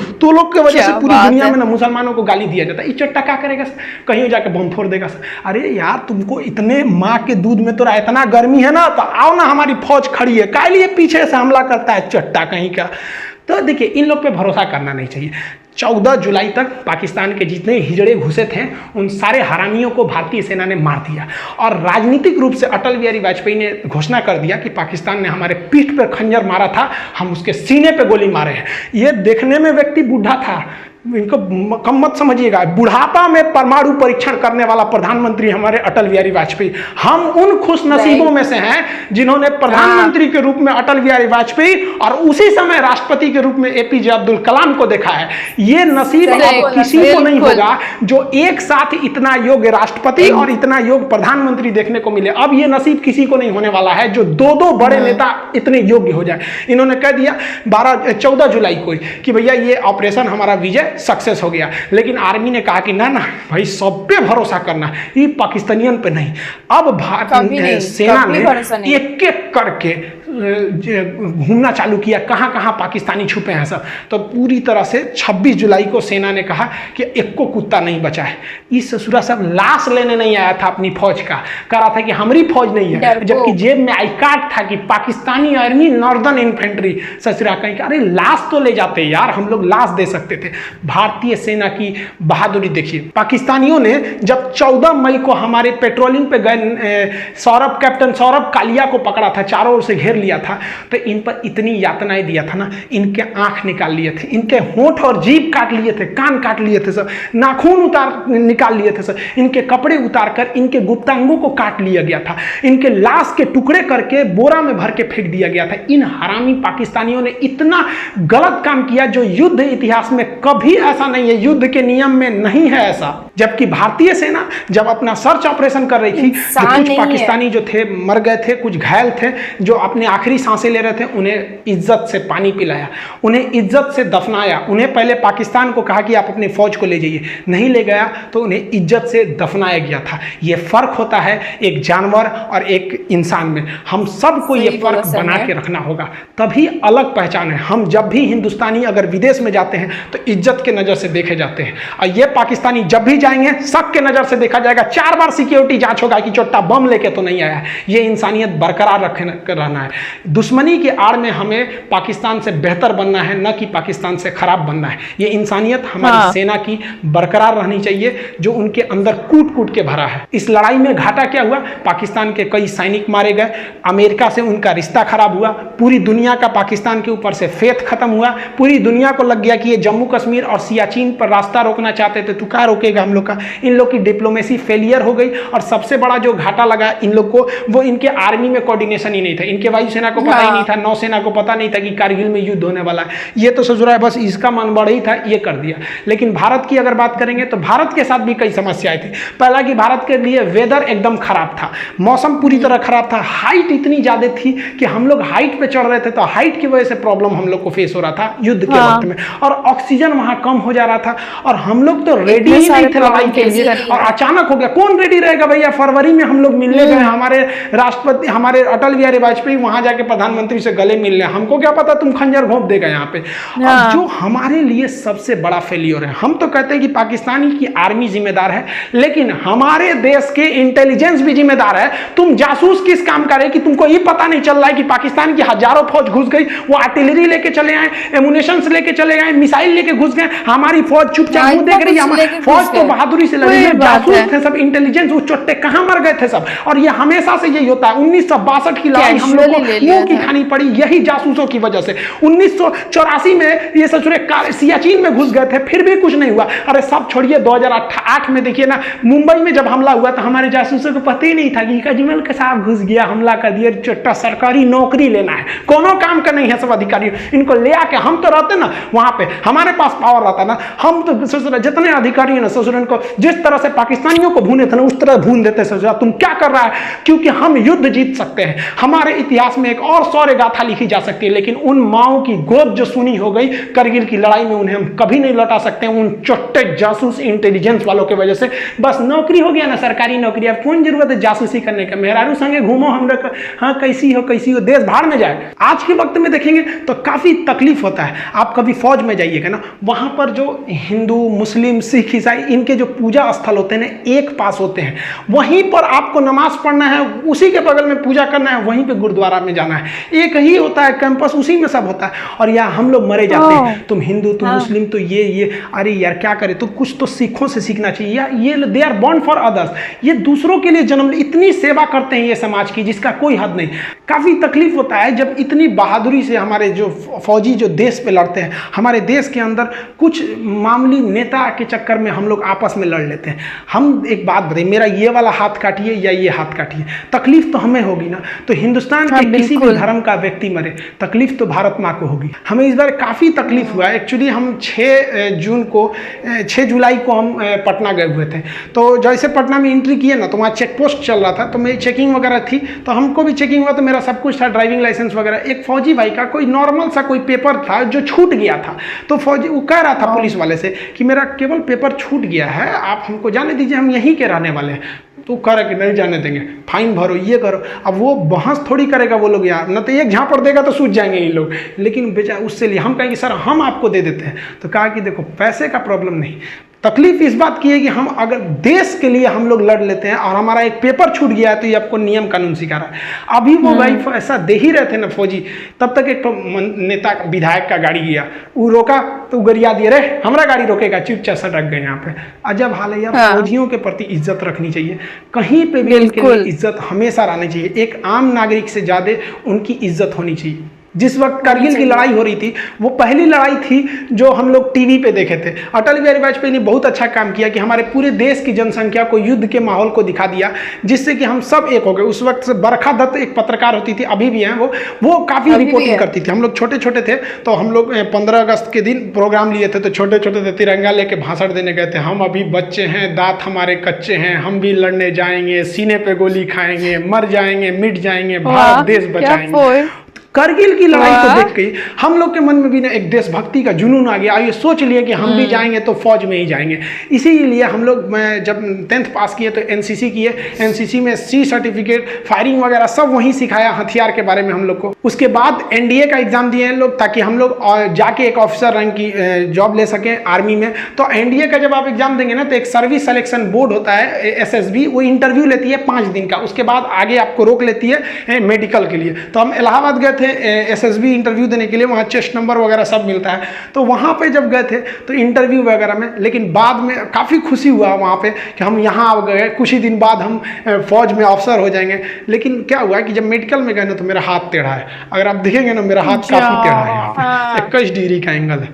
के वजह से पूरी दुनिया में ना मुसलमानों को गाली दिया जाता है। चट्टा क्या करेगा, कहीं जाके बम फोड़ देगा। अरे यार तुमको इतने माँ के दूध में तो इतना गर्मी है ना, तो आओ ना हमारी फौज खड़ी है, काय लिए पीछे से हमला करता है चट्टा कहीं का। तो देखिए इन लोग पे भरोसा करना नहीं चाहिए। 14 जुलाई तक पाकिस्तान के जितने हिजड़े घुसे थे उन सारे हरामियों को भारतीय सेना ने मार दिया, और राजनीतिक रूप से अटल बिहारी वाजपेयी ने घोषणा कर दिया कि पाकिस्तान ने हमारे पीठ पर खंजर मारा था, हम उसके सीने पे गोली मारे हैं। ये देखने में व्यक्ति बूढ़ा था, इनको कम मत समझिएगा, बुढ़ापा में परमाणु परीक्षण करने वाला प्रधानमंत्री हमारे अटल बिहारी वाजपेयी। हम उन खुश नसीबों में से हैं जिन्होंने प्रधानमंत्री के रूप में अटल बिहारी वाजपेयी और उसी समय राष्ट्रपति के रूप में एपीजे अब्दुल कलाम को देखा है। ये नसीब अब किसी को नहीं होगा जो एक साथ इतना योग्य राष्ट्रपति और इतना योग्य प्रधानमंत्री देखने को मिले। अब ये नसीब किसी को नहीं होने वाला है जो दो बड़े नेता इतने योग्य हो जाए। इन्होंने कह दिया 14 जुलाई को कि भैया ये ऑपरेशन हमारा विजय सक्सेस हो गया, लेकिन आर्मी ने कहा कि ना ना भाई सब पे भरोसा करना, ये पाकिस्तानियन पे नहीं। अब भारतीय सेना ने एक एक करके घूमना चालू किया, कहाँ कहाँ पाकिस्तानी छुपे हैं सब। तो पूरी तरह से 26 जुलाई को सेना ने कहा कि एक को कुत्ता नहीं बचा है। इस ससुरा सब लाश लेने नहीं आया था अपनी फौज का, कह रहा था कि हमारी फौज नहीं है, जबकि जेब में आई कार्ड था कि पाकिस्तानी आर्मी नॉर्दर्न इन्फेंट्री। ससुरा कहीं अरे लाश तो ले जाते यार, हम लोग लाश दे सकते थे। भारतीय सेना की बहादुरी देखिए। पाकिस्तानियों ने जब 14 मई को हमारे पेट्रोलिंग पे गए कैप्टन सौरभ कालिया को पकड़ा था, चारों ओर से घेर लिया था, तो इन पर इतनी यातनाएं दिया था ना, इनके आंख निकाल लिए थे, इनके होंठ और जीभ काट लिए थे, कान काट लिए थे सब, नाखून निकाल लिए थे सब, इनके कपड़े उतार कर इनके गुप्तांगों को काट लिया गया था, इनके लाश के टुकड़े करके बोरा में भर के फेंक दिया गया था। इन हरामी पाकिस्तानियों ने इतना गलत काम किया जो युद्ध इतिहास में कभी ऐसा नहीं है, युद्ध के नियम में नहीं है ऐसा। जबकि भारतीय सेना जब अपना सर्च ऑपरेशन कर रही थी तो कुछ पाकिस्तानी जो थे मर गए थे, कुछ घायल थे, जो अपने आखिरी सांसें ले रहे थे, उन्हें इज्जत से पानी पिलाया, उन्हें इज्जत से दफनाया। उन्हें पहले पाकिस्तान को कहा कि आप अपनी फौज को ले जाइए, नहीं ले गया तो उन्हें इज्जत से दफनाया गया था। ये फर्क होता है एक जानवर और एक इंसान में। हम सबको ये फर्क बना के रखना होगा, तभी अलग पहचान है। हम जब भी हिंदुस्तानी अगर विदेश में जाते हैं तो इज्जत के नजर से देखे जाते हैं, और ये पाकिस्तानी जब भी जाएंगे शक के नजर से देखा जाएगा। 4 बार सिक्योरिटी जांच होगा कि चोट्टा बम लेके तो नहीं आया है। ये इंसानियत बरकरार रहना है। दुश्मनी की आड़ में हमें पाकिस्तान से बेहतर बनना है, न कि पाकिस्तान से खराब बनना है। ये इंसानियत हमारी सेना की बरकरार रहनी चाहिए जो उनके अंदर कूट कूट के भरा है। इस लड़ाई में घाटा क्या हुआ? पाकिस्तान के कई सैनिक मारे गए, अमेरिका से उनका रिश्ता खराब हुआ, पूरी दुनिया का पाकिस्तान के ऊपर से फेथ खत्म हुआ, पूरी दुनिया को लग गया कि ये जम्मू कश्मीर और सियाचिन पर रास्ता रोकना चाहते थे, तो क्या रोकेगा हम लोग का। इन लोग की डिप्लोमेसी फेलियर हो गई, और सबसे बड़ा जो घाटा लगा इन लोग को, वो इनके आर्मी में कोऑर्डिनेशन ही नहीं था। इनके वायुसेना को पता ही नहीं था, नौसेना को पता नहीं था कि कारगिल में युद्ध होने वाला है। ये तो सोच रहा है बस इसका मन बढ़ ही था, ये कर दिया। लेकिन भारत की अगर बात करेंगे तो भारत के साथ भी कई समस्याएं थी। पहला कि भारत के लिए वेदर एकदम खराब था, मौसम पूरी तरह खराब था, हाइट इतनी ज्यादा थी कि हम लोग हाइट पे चढ़ रहे थे तो हाइट की वजह से प्रॉब्लम हम लोग को फेस हो रहा था युद्ध के वक्त में, और ऑक्सीजन वहां कम हो जा रहा था, और हम लोग तो रेडी ही नहीं थे लड़ाई के लिए। और अचानक हो गया, कौन रेडी रहेगा भैया। फरवरी में हम लोग मिलने गए, हमारे राष्ट्रपति हमारे अटल बिहारी वाजपेयी वहां जाके प्रधानमंत्री से गले मिलने, हमको क्या पता तुम खंजर घोंप देगा यहाँ पे। और जो हमारे लिए सबसे बड़ा फेलियर है, हम तो कहते हैं कि पाकिस्तानी की आर्मी जिम्मेदार है, लेकिन हमारे देश के इंटेलिजेंस भी जिम्मेदार है। तुम जासूस किस काम करे कि तुमको ये पता नहीं चल रहा है कि पाकिस्तान की हजारों फौज घुस गई, वो आर्टिलरी लेके चले आए, एमुनेशन लेके चले आए, मिसाइल लेके घुस गए, हमारी फौज चुपचाप मुंह देख रही है। फौज तो बहादुरी से लड़ी है, जासूस थे सब, इंटेलिजेंस, वो चोट्टे कहां मर गए थे सब। और ये हमेशा से यही होता है। 1962 की लड़ाई हम लोग को मुंह की खानी पड़ी यही जासूसों की वजह से। 1984 में ये ससुरे सियाचिन में घुस गए थे, फिर भी कुछ नहीं हुआ। अरे सब छोड़िए, 2008 में देखिए ना, मुंबई में जब हमला हुआ तो हमारे जासूसों को पता ही नहीं था कि कजमल के साथ घुस गया, हमला कर दिया, चोट्टा सरकारी नौकरी लेना है, कोनो काम का नहीं है सब अधिकारी। इनको ले आके हम तो रहते ना वहां पे, हमारे पास पावर रहता ना, हम तो जितने अधिकारी है ना ससुर दुश्मन को जिस तरह से पाकिस्तानियों को भूने थे ना उस तरह भून देते सर। तुम क्या कर रहा है, क्योंकि हम युद्ध जीत सकते हैं। हमारे इतिहास में एक और शौर्य गाथा लिखी जा सकती है, लेकिन उन माओं की गोद जो सुनी हो गई करगिल की लड़ाई में, उन्हें हम कभी नहीं लौटा सकते हैं उन चोट्टे जासूस इंटेलिजेंस वालों की वजह से। बस नौकरी हो गया ना, सरकारी नौकरी, अब कौन जरूरत है जासूसी करने का। मेहरारू संगे घूमो, हम लोग हाँ कैसी हो देश भाड़ में जाए। आज के वक्त में देखेंगे तो काफी तकलीफ होता है। आप कभी फौज में जाइएगा ना, वहां पर जो हिंदू मुस्लिम सिख ईसाई इनके जो पूजा स्थल होते हैं ना एक पास होते हैं, वहीं पर आपको नमाज पढ़ना है, उसी के बगल में पूजा करना है, वहीं पे गुरुद्वारा में जाना है। एक ही होता है कैंपस, उसी में सब होता है। और यहाँ हम लोग मरे जाते हैं, तुम हिंदू तुम मुस्लिम तो ये अरे यार क्या करे, तो कुछ तो सिखों से सीखना चाहिए। या ये they are born for others, ये दूसरों के लिए जन्म, इतनी सेवा करते हैं ये समाज की जिसका कोई हद नहीं। काफी तकलीफ होता है जब इतनी बहादुरी से हमारे जो फौजी जो देश पे लड़ते हैं, हमारे देश के अंदर कुछ मामूली नेता के चक्कर में हम लोग आपस में लड़ लेते हैं। हम एक बात बताइए, मेरा ये वाला हाथ काटिए या ये हाथ काटिए, तकलीफ तो हमें होगी ना। तो हिंदुस्तान के किसी भी धर्म का व्यक्ति मरे, तकलीफ तो भारत माँ को होगी। हमें इस बार काफी तकलीफ हुआ। एक्चुअली हम 6 जुलाई को हम पटना गए हुए थे। तो जैसे पटना में एंट्री किए ना, तो वहाँ चेक पोस्ट चल रहा था, तो मेरी चेकिंग वगैरह थी, तो हमको भी चेकिंग हुआ, तो मेरा सब कुछ था, ड्राइविंग लाइसेंस वगैरह। एक फौजी भाई का कोई नॉर्मल सा कोई पेपर था जो छूट गया था, तो फौजी वो कह रहा था पुलिस वाले से कि मेरा केवल पेपर छूट गया है, आप हमको जाने दीजिए, हम यहीं के रहने वाले हैं। तो कह रहा कि नहीं जाने देंगे, फाइन भरो, ये करो। अब वो बहस थोड़ी करेगा वो लोग यार, न तो एक झापड़ देगा तो सूझ जाएंगे ये लोग, लेकिन बेचा उससे लिए हम कहेंगे सर हम आपको दे देते हैं। तो कहा कि देखो पैसे का प्रॉब्लम नहीं, तकलीफ इस बात की है कि हम अगर देश के लिए हम लोग लड़ लेते हैं और हमारा एक पेपर छूट गया है, तो ये आपको नियम कानून सिखा रहा है। अभी वो भाई ऐसा दे ही रहे थे ना फौजी, तब तक एक नेता विधायक का गाड़ी गया, वो रोका तो गरिया दिए, रे हमारा गाड़ी रोकेगा, चुपचाप सटक गए। यहाँ पे अजब हाल है यार। फौजियों के प्रति इज्जत रखनी चाहिए, कहीं पे भी इनके लिए इज्जत हमेशा रहनी चाहिए। एक आम नागरिक से ज्यादा उनकी इज्जत होनी चाहिए। जिस वक्त करगिल की लड़ाई हो रही थी, वो पहली लड़ाई थी जो हम लोग टीवी पे देखे थे। अटल बिहारी वाजपेयी ने बहुत अच्छा काम किया कि हमारे पूरे देश की जनसंख्या को युद्ध के माहौल को दिखा दिया, जिससे कि हम सब एक हो गए। उस वक्त से बरखा दत्त एक पत्रकार होती थी, अभी भी हैं वो काफ़ी रिपोर्टिंग करती थी। हम लोग छोटे छोटे थे, तो हम लोग 15 अगस्त के दिन प्रोग्राम लिए थे, तो छोटे छोटे थे, तिरंगा लेके भाषण देने गए थे। हम अभी बच्चे हैं, दांत हमारे कच्चे हैं, हम भी लड़ने जाएंगे, सीने पे गोली खाएंगे, मर जाएंगे, मिट जाएंगे, भारत देश बचाएंगे। करगिल की लड़ाई को देख के हम लोग के मन में भी ना एक देशभक्ति का जुनून आ गया। ये सोच लिए कि हम भी जाएंगे तो फौज में ही जाएंगे। इसीलिए हम लोग, मैं जब 10th पास किए तो एनसीसी किए। एनसीसी में सी सर्टिफिकेट, फायरिंग वगैरह सब वहीं सिखाया, हथियार के बारे में हम लोग को। उसके बाद एनडीए का एग्जाम दिए हैं लोग, ताकि हम लोग जाके एक ऑफिसर रैंक की जॉब ले सकें आर्मी में। तो एनडीए का जब आप एग्जाम देंगे ना, तो एक सर्विस सिलेक्शन बोर्ड होता है एसएसबी, वो इंटरव्यू लेती है 5 दिन का। उसके बाद आगे आपको रोक लेती है मेडिकल के लिए। तो हम इलाहाबाद गए थे एसएसबी इंटरव्यू देने के लिए, वहाँ चेस्ट नंबर वगैरह सब मिलता है। तो वहाँ पे जब गए थे तो इंटरव्यू वगैरह में, लेकिन बाद में काफ़ी खुशी हुआ वहाँ पे कि हम यहाँ आ गए, कुछ ही दिन बाद हम फौज में ऑफिसर हो जाएंगे। लेकिन क्या हुआ कि जब मेडिकल में गए ना, तो मेरा हाथ टेढ़ा है। अगर आप देखेंगे ना, मेरा हाथ काफ़ी टेढ़ा है, यहाँ पे 21 डिग्री का एंगल है।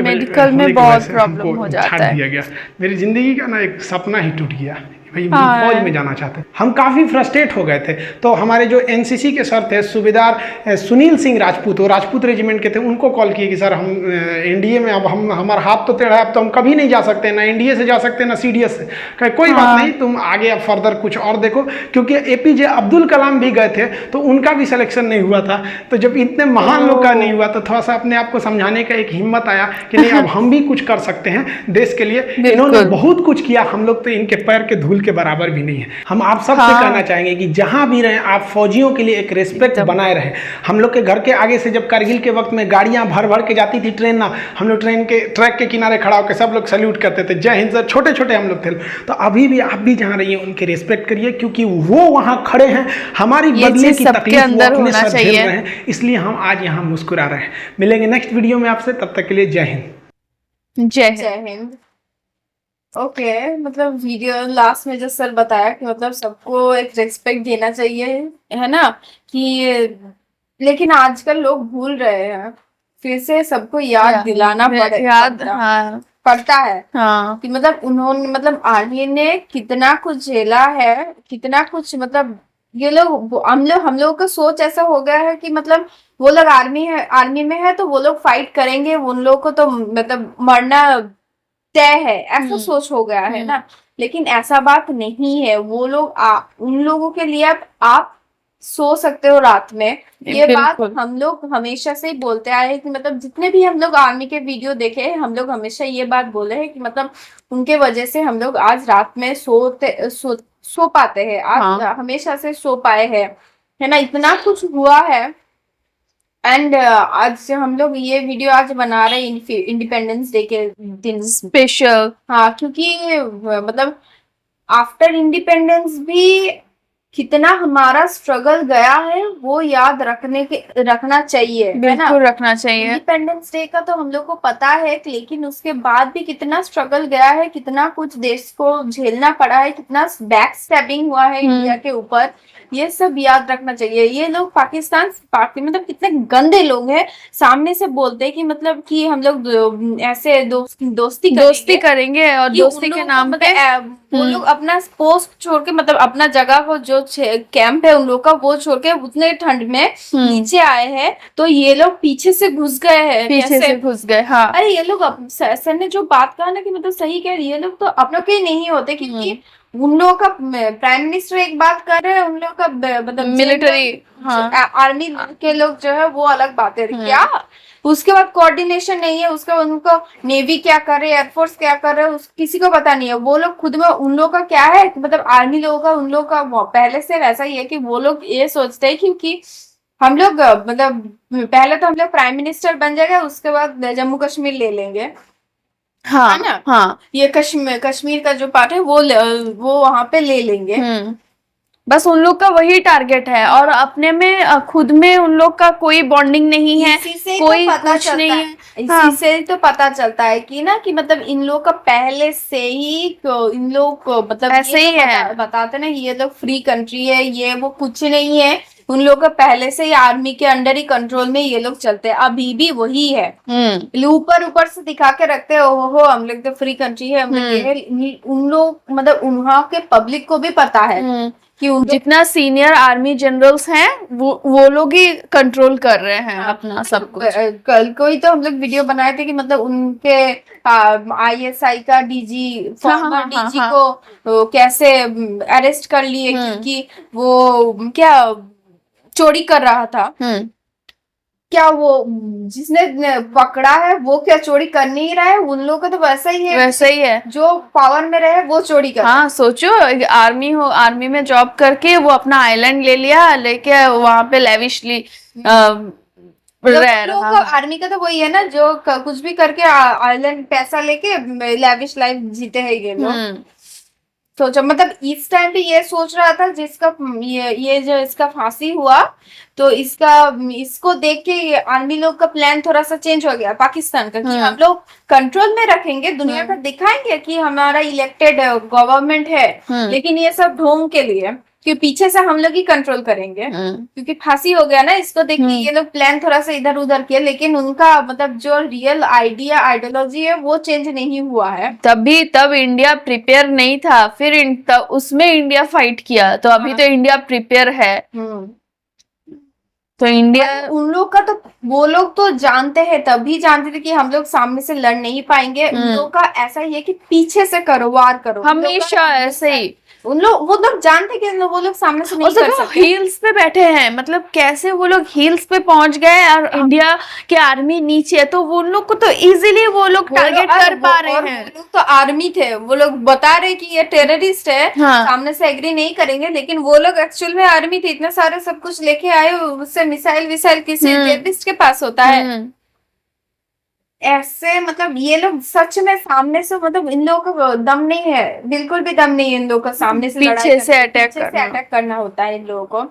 मेडिकल में बहुत प्रॉब्लम हो जाता है। दिया गया, मेरी जिंदगी का ना एक सपना ही टूट गया, फौज में जाना चाहते। हम काफ़ी फ्रस्ट्रेट हो गए थे। तो हमारे जो एनसीसी के सर थे, सूबेदार सुनील सिंह राजपूत, वो राजपूत रेजिमेंट के थे, उनको कॉल किए कि सर हम एनडीए में, अब हम हमारा हाथ तो टेढ़ा है, अब तो हम कभी नहीं जा सकते, ना एनडीए से जा सकते ना सीडीएस से। कहे कोई बात नहीं, तुम आगे अब फर्दर कुछ और देखो, क्योंकि एपीजे अब्दुल कलाम भी गए थे, तो उनका भी सिलेक्शन नहीं हुआ था। तो जब इतने महान लोग का नहीं हुआ, तो थोड़ा सा अपने आप को समझाने का एक हिम्मत आया कि नहीं, अब हम भी कुछ कर सकते हैं देश के लिए। इन्होंने बहुत कुछ किया, हम लोग तो इनके पैर के धूल के बराबर भी नहीं है। हम आप सबसे कहना चाहेंगे कि जहां भी रहें, आप फौजियों के लिए एक रिस्पेक्ट बनाए रहें। हम लोग के घर के आगे से जब करगिल के वक्त में गाड़ियां भर भर के जाती थी, ट्रेन ना, हम लोग ट्रेन के ट्रैक के किनारे खड़ा होकर सब लोग सैल्यूट करते थे, जय हिंद सर। छोटे छोटे हम लोग थे। तो अभी भी आप भी जहां रहिए उनके रिस्पेक्ट करिए, क्योंकि वो वहां खड़े हैं, हमारी बदले की तकलीफ वो अपने साथ झेल रहे हैं, इसलिए हम आज यहाँ मुस्कुरा रहे हैं। मिलेंगे नेक्स्ट वीडियो में आपसे, तब तक के लिए जय हिंद। जय हिंद। ओके, मतलब वीडियो लास्ट में जो सर बताया कि मतलब सबको एक रिस्पेक्ट देना चाहिए, है ना, कि लेकिन आजकल लोग भूल रहे हैं। फिर से सबको याद दिलाना पड़ता है कि मतलब उन्होंने, मतलब आर्मी ने कितना कुछ झेला है, कितना कुछ, मतलब ये लोग, हम लोगों का सोच ऐसा हो गया है कि मतलब वो लोग आर्मी में है तो वो लोग फाइट करेंगे, उन लोगों को तो मतलब मरना तय है, ऐसा सोच हो गया है ना। लेकिन ऐसा बात नहीं है। वो लोग उन लोगों के लिए आप सो सकते हो रात में। ये बात हम लोग हमेशा से ही बोलते आए हैं कि मतलब जितने भी हम लोग आर्मी के वीडियो देखे हैं, हम लोग हमेशा ये बात बोले हैं कि मतलब उनके वजह से हम लोग आज रात में सो पाते हैं। आज हमेशा से सो पाए हैं, है ना। इतना कुछ हुआ है। एंड आज हम लोग ये वीडियो आज बना रहे हैं इंडिपेंडेंस डे के दिन स्पेशल। हाँ, क्योंकि मतलब आफ्टर इंडिपेंडेंस भी कितना हमारा स्ट्रगल गया है वो याद रखना चाहिए, है ना। बिल्कुल रखना चाहिए। इंडिपेंडेंस डे का तो हम लोग को पता है, लेकिन उसके बाद भी कितना स्ट्रगल गया है, कितना कुछ देश को झेलना पड़ा है, कितना बैक स्टैबिंग हुआ है इंडिया के ऊपर, ये सब याद रखना चाहिए। ये लोग पाकिस्तान मतलब कितने गंदे लोग हैं। सामने से बोलते हैं कि मतलब कि हम लोग ऐसे दोस्ती करेंगे और दोस्ती के नाम पे वो लोग अपना पोस्ट छोड़ के, मतलब अपना जगह को जो कैंप है उन लोग का, वो छोड़ के उतने ठंड में नीचे आए हैं। तो ये लोग पीछे से घुस गए हैं, पीछे से घुस गए। हाँ, अरे ये लोग सर ने जो बात कहा ना कि मतलब सही कह रही है। ये लोग तो अपनों के नहीं होते, क्योंकि उन लोगों का प्राइम मिनिस्टर एक बात कर रहे हैं, उन लोग का मतलब मिलिट्री आर्मी के लोग जो है वो अलग बात है। क्या उसके बाद कोऑर्डिनेशन नहीं है, उसका उनको नेवी क्या कर रहे, एयरफोर्स क्या कर रहे हैं, किसी को पता नहीं है। वो लोग खुद में उन लोगों का क्या है, मतलब आर्मी लोगों का, उन लोगों का पहले से वैसा ही है कि वो लोग ये सोचते हैं क्योंकि हम लोग मतलब पहले तो हम लोग प्राइम मिनिस्टर बन जाएगा, उसके बाद जम्मू कश्मीर ले लेंगे। हाँ, है ना। हाँ, ये कश्मीर का जो पार्ट है वो वहां पे ले लेंगे। बस उन लोग का वही टारगेट है, और अपने में खुद में उन लोग का कोई बॉन्डिंग नहीं है, कोई तो कुछ नहीं है। इसी से तो पता चलता है कि ना कि मतलब इन लोग का पहले से ही इन लोग को मतलब ऐसे ही है। बताते ना ये लोग फ्री कंट्री है, ये वो कुछ नहीं है। उन लोग का पहले से ही आर्मी के अंडर ही कंट्रोल में ये लोग चलते हैं, अभी भी वही है। ऊपर से दिखा के रखते हैं, ओहो हम लोग तो फ्री कंट्री है, हम लोग ये है। उन लोग मतलब वहां के पब्लिक को भी पता है कि जितना सीनियर आर्मी जनरल्स हैं वो लोग ही कंट्रोल कर रहे हैं अपना सब कुछ। कल को ही तो हम लोग वीडियो बनाए थे कि मतलब उनके ISI का डीजी, फॉर्मर डीजी को कैसे अरेस्ट कर लिए, क्योंकि वो क्या चोरी कर रहा था। क्या वो जिसने पकड़ा है वो क्या चोरी कर नहीं रहा है? उन लोगों का तो वैसा ही है, जो पावर में रहे वो चोरी कर। हाँ, सोचो आर्मी में जॉब करके वो अपना आइलैंड ले लिया, लेके वहां पे लेविशली आर्मी का तो वही है ना, जो कुछ भी करके आइलैंड पैसा लेके लेविश लाइफ जीते हैं ये लोग। सोचो मतलब इस टाइम पे ये सोच रहा था जिसका ये जो इसका फांसी हुआ, तो इसको देख के आर्मी लोग का प्लान थोड़ा सा चेंज हो गया पाकिस्तान का, कि हम लोग कंट्रोल में रखेंगे, दुनिया को दिखाएंगे कि हमारा इलेक्टेड गवर्नमेंट है, लेकिन ये सब ढोंग के लिए कि पीछे से हम लोग ही कंट्रोल करेंगे। क्योंकि फांसी हो गया ना, इसको देख के ये लोग प्लान थोड़ा सा इधर उधर किया, लेकिन उनका मतलब जो रियल आइडियोलॉजी है वो चेंज नहीं हुआ है। तब इंडिया प्रिपेयर नहीं था, फिर उसमें इंडिया फाइट किया, तो अभी तो इंडिया प्रिपेयर है। तो इंडिया उन लोग का तो वो लोग तो जानते हैं, तभी जानते थे कि हम लोग सामने से लड़ नहीं पाएंगे। उन लोग का ऐसा ही है कि पीछे से करो, वार करो, हमेशा ऐसे ही। वो लोग जानते कि वो लोग सामने से नहीं कर सकते। हिल्स पे बैठे हैं, मतलब कैसे वो लोग हिल्स पे पहुंच गए और इंडिया के आर्मी नीचे है, तो वो लोग को तो इजीली वो लोग टारगेट कर पा रहे हैं। वो लोग तो आर्मी थे, वो लोग बता रहे कि ये टेररिस्ट है। सामने से एग्री नहीं करेंगे, लेकिन वो लोग एक्चुअल में आर्मी थे, इतना सारे सब कुछ लेके आए, उससे मिसाइल किसी टेररिस्ट के पास होता है ऐसे। मतलब ये लोग सच में सामने से, मतलब इन लोगों का दम नहीं है, बिल्कुल भी दम नहीं है इन लोगों का सामने से पीछे से अटैक करना होता है इन लोगों को।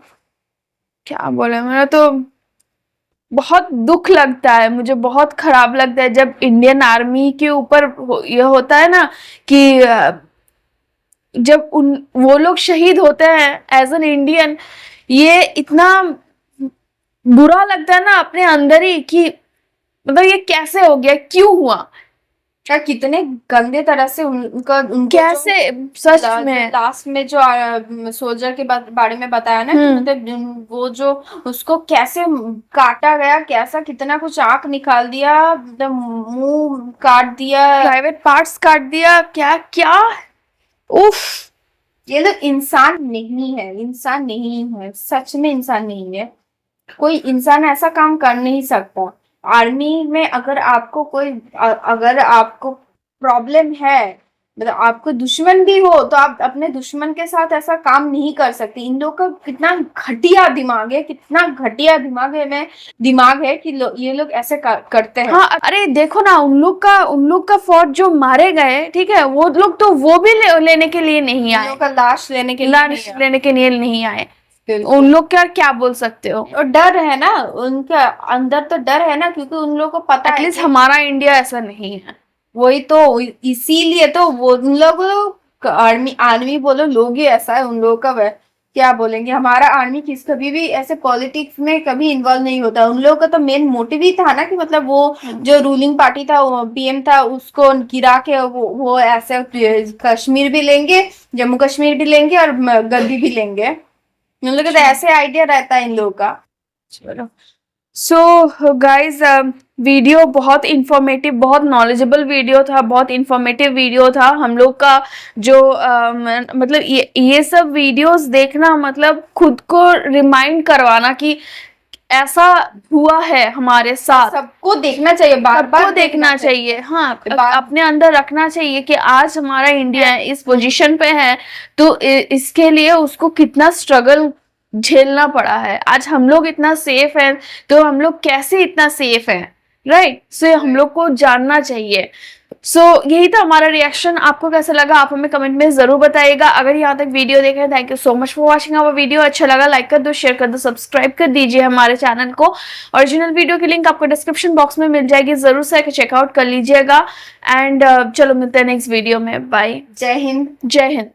क्या बोले, मेरा तो बहुत दुख लगता है, मुझे बहुत खराब लगता है जब इंडियन आर्मी के ऊपर ये होता है ना कि जब वो लोग शहीद होते हैं एज एन इंडियन, ये इतना बुरा लगता है ना अपने अंदर ही कि मतलब ये कैसे हो गया, क्यों हुआ। क्या कितने गंदे तरह से उनका उनके कैसे सच में लास्ट में जो सोल्जर के बारे में बताया ना कि मतलब वो जो उसको कैसे काटा गया, कैसा कितना कुछ आंख निकाल दिया, मतलब मुंह काट दिया, प्राइवेट पार्ट्स काट दिया, क्या क्या। उफ। ये लोग इंसान नहीं है, इंसान नहीं है, सच में इंसान नहीं है। कोई इंसान ऐसा काम कर नहीं सकता। आर्मी में अगर आपको अगर आपको प्रॉब्लम है, मतलब आपको दुश्मन भी हो, तो आप अपने दुश्मन के साथ ऐसा काम नहीं कर सकते। इन लोग का कितना घटिया दिमाग है, कितना घटिया दिमाग है कि ये लोग ऐसे करते हैं। हाँ, अरे देखो ना, उन लोग का फौज जो मारे गए, ठीक है, वो लोग तो वो भी लेने के लिए नहीं इन आए, लोग का लाश लेने के लिए नहीं आए। बिल्कुल। उन लोग क्या बोल सकते हो। और डर है ना, उनके अंदर तो डर है ना, क्योंकि उन लोगों को पता है एटलीस्ट कि हमारा इंडिया ऐसा नहीं है। वही तो, इसीलिए तो वो उन लोग आर्मी बोलो, लोग ही ऐसा है उन लोगों का। क्या बोलेंगे, हमारा आर्मी कभी भी ऐसे पॉलिटिक्स में कभी इन्वॉल्व नहीं होता। उन लोगों का तो मेन मोटिव ही था ना कि मतलब वो जो रूलिंग पार्टी था, पीएम था, उसको गिरा के वो ऐसे कश्मीर भी लेंगे, जम्मू कश्मीर भी लेंगे और गद्दी भी लेंगे। उन लोगों का तो ऐसे आइडिया रहता है इन लोगों का। चलो, सो गाइज, वीडियो बहुत इंफॉर्मेटिव, बहुत नॉलेजेबल वीडियो था, बहुत इंफॉर्मेटिव वीडियो था। हम लोग का जो मतलब ये सब वीडियोस देखना मतलब खुद को रिमाइंड करवाना कि ऐसा हुआ है हमारे साथ। सबको देखना चाहिए, बार बार देखना चाहिए। हाँ, बार- अपने अंदर रखना चाहिए कि आज हमारा इंडिया इस पोजीशन पे है, तो इसके लिए उसको कितना स्ट्रगल झेलना पड़ा है। आज हम लोग इतना सेफ हैं, तो हम लोग कैसे इतना सेफ हैं, राइट। सो हम लोग को जानना चाहिए। सो यही था हमारा रिएक्शन। आपको कैसा लगा आप हमें कमेंट में जरूर बताइएगा। अगर यहाँ तक वीडियो देख रहे हैं, thank you so much for watching our video. अच्छा लगा लाइक कर दो, शेयर कर दो, सब्सक्राइब कर दीजिए हमारे चैनल को। ओरिजिनल वीडियो की लिंक आपको डिस्क्रिप्शन बॉक्स में मिल जाएगी, जरूर से चेकआउट कर लीजिएगा। एंड चलो मिलते हैं नेक्स्ट वीडियो में। बाय। जय हिंद। जय हिंद।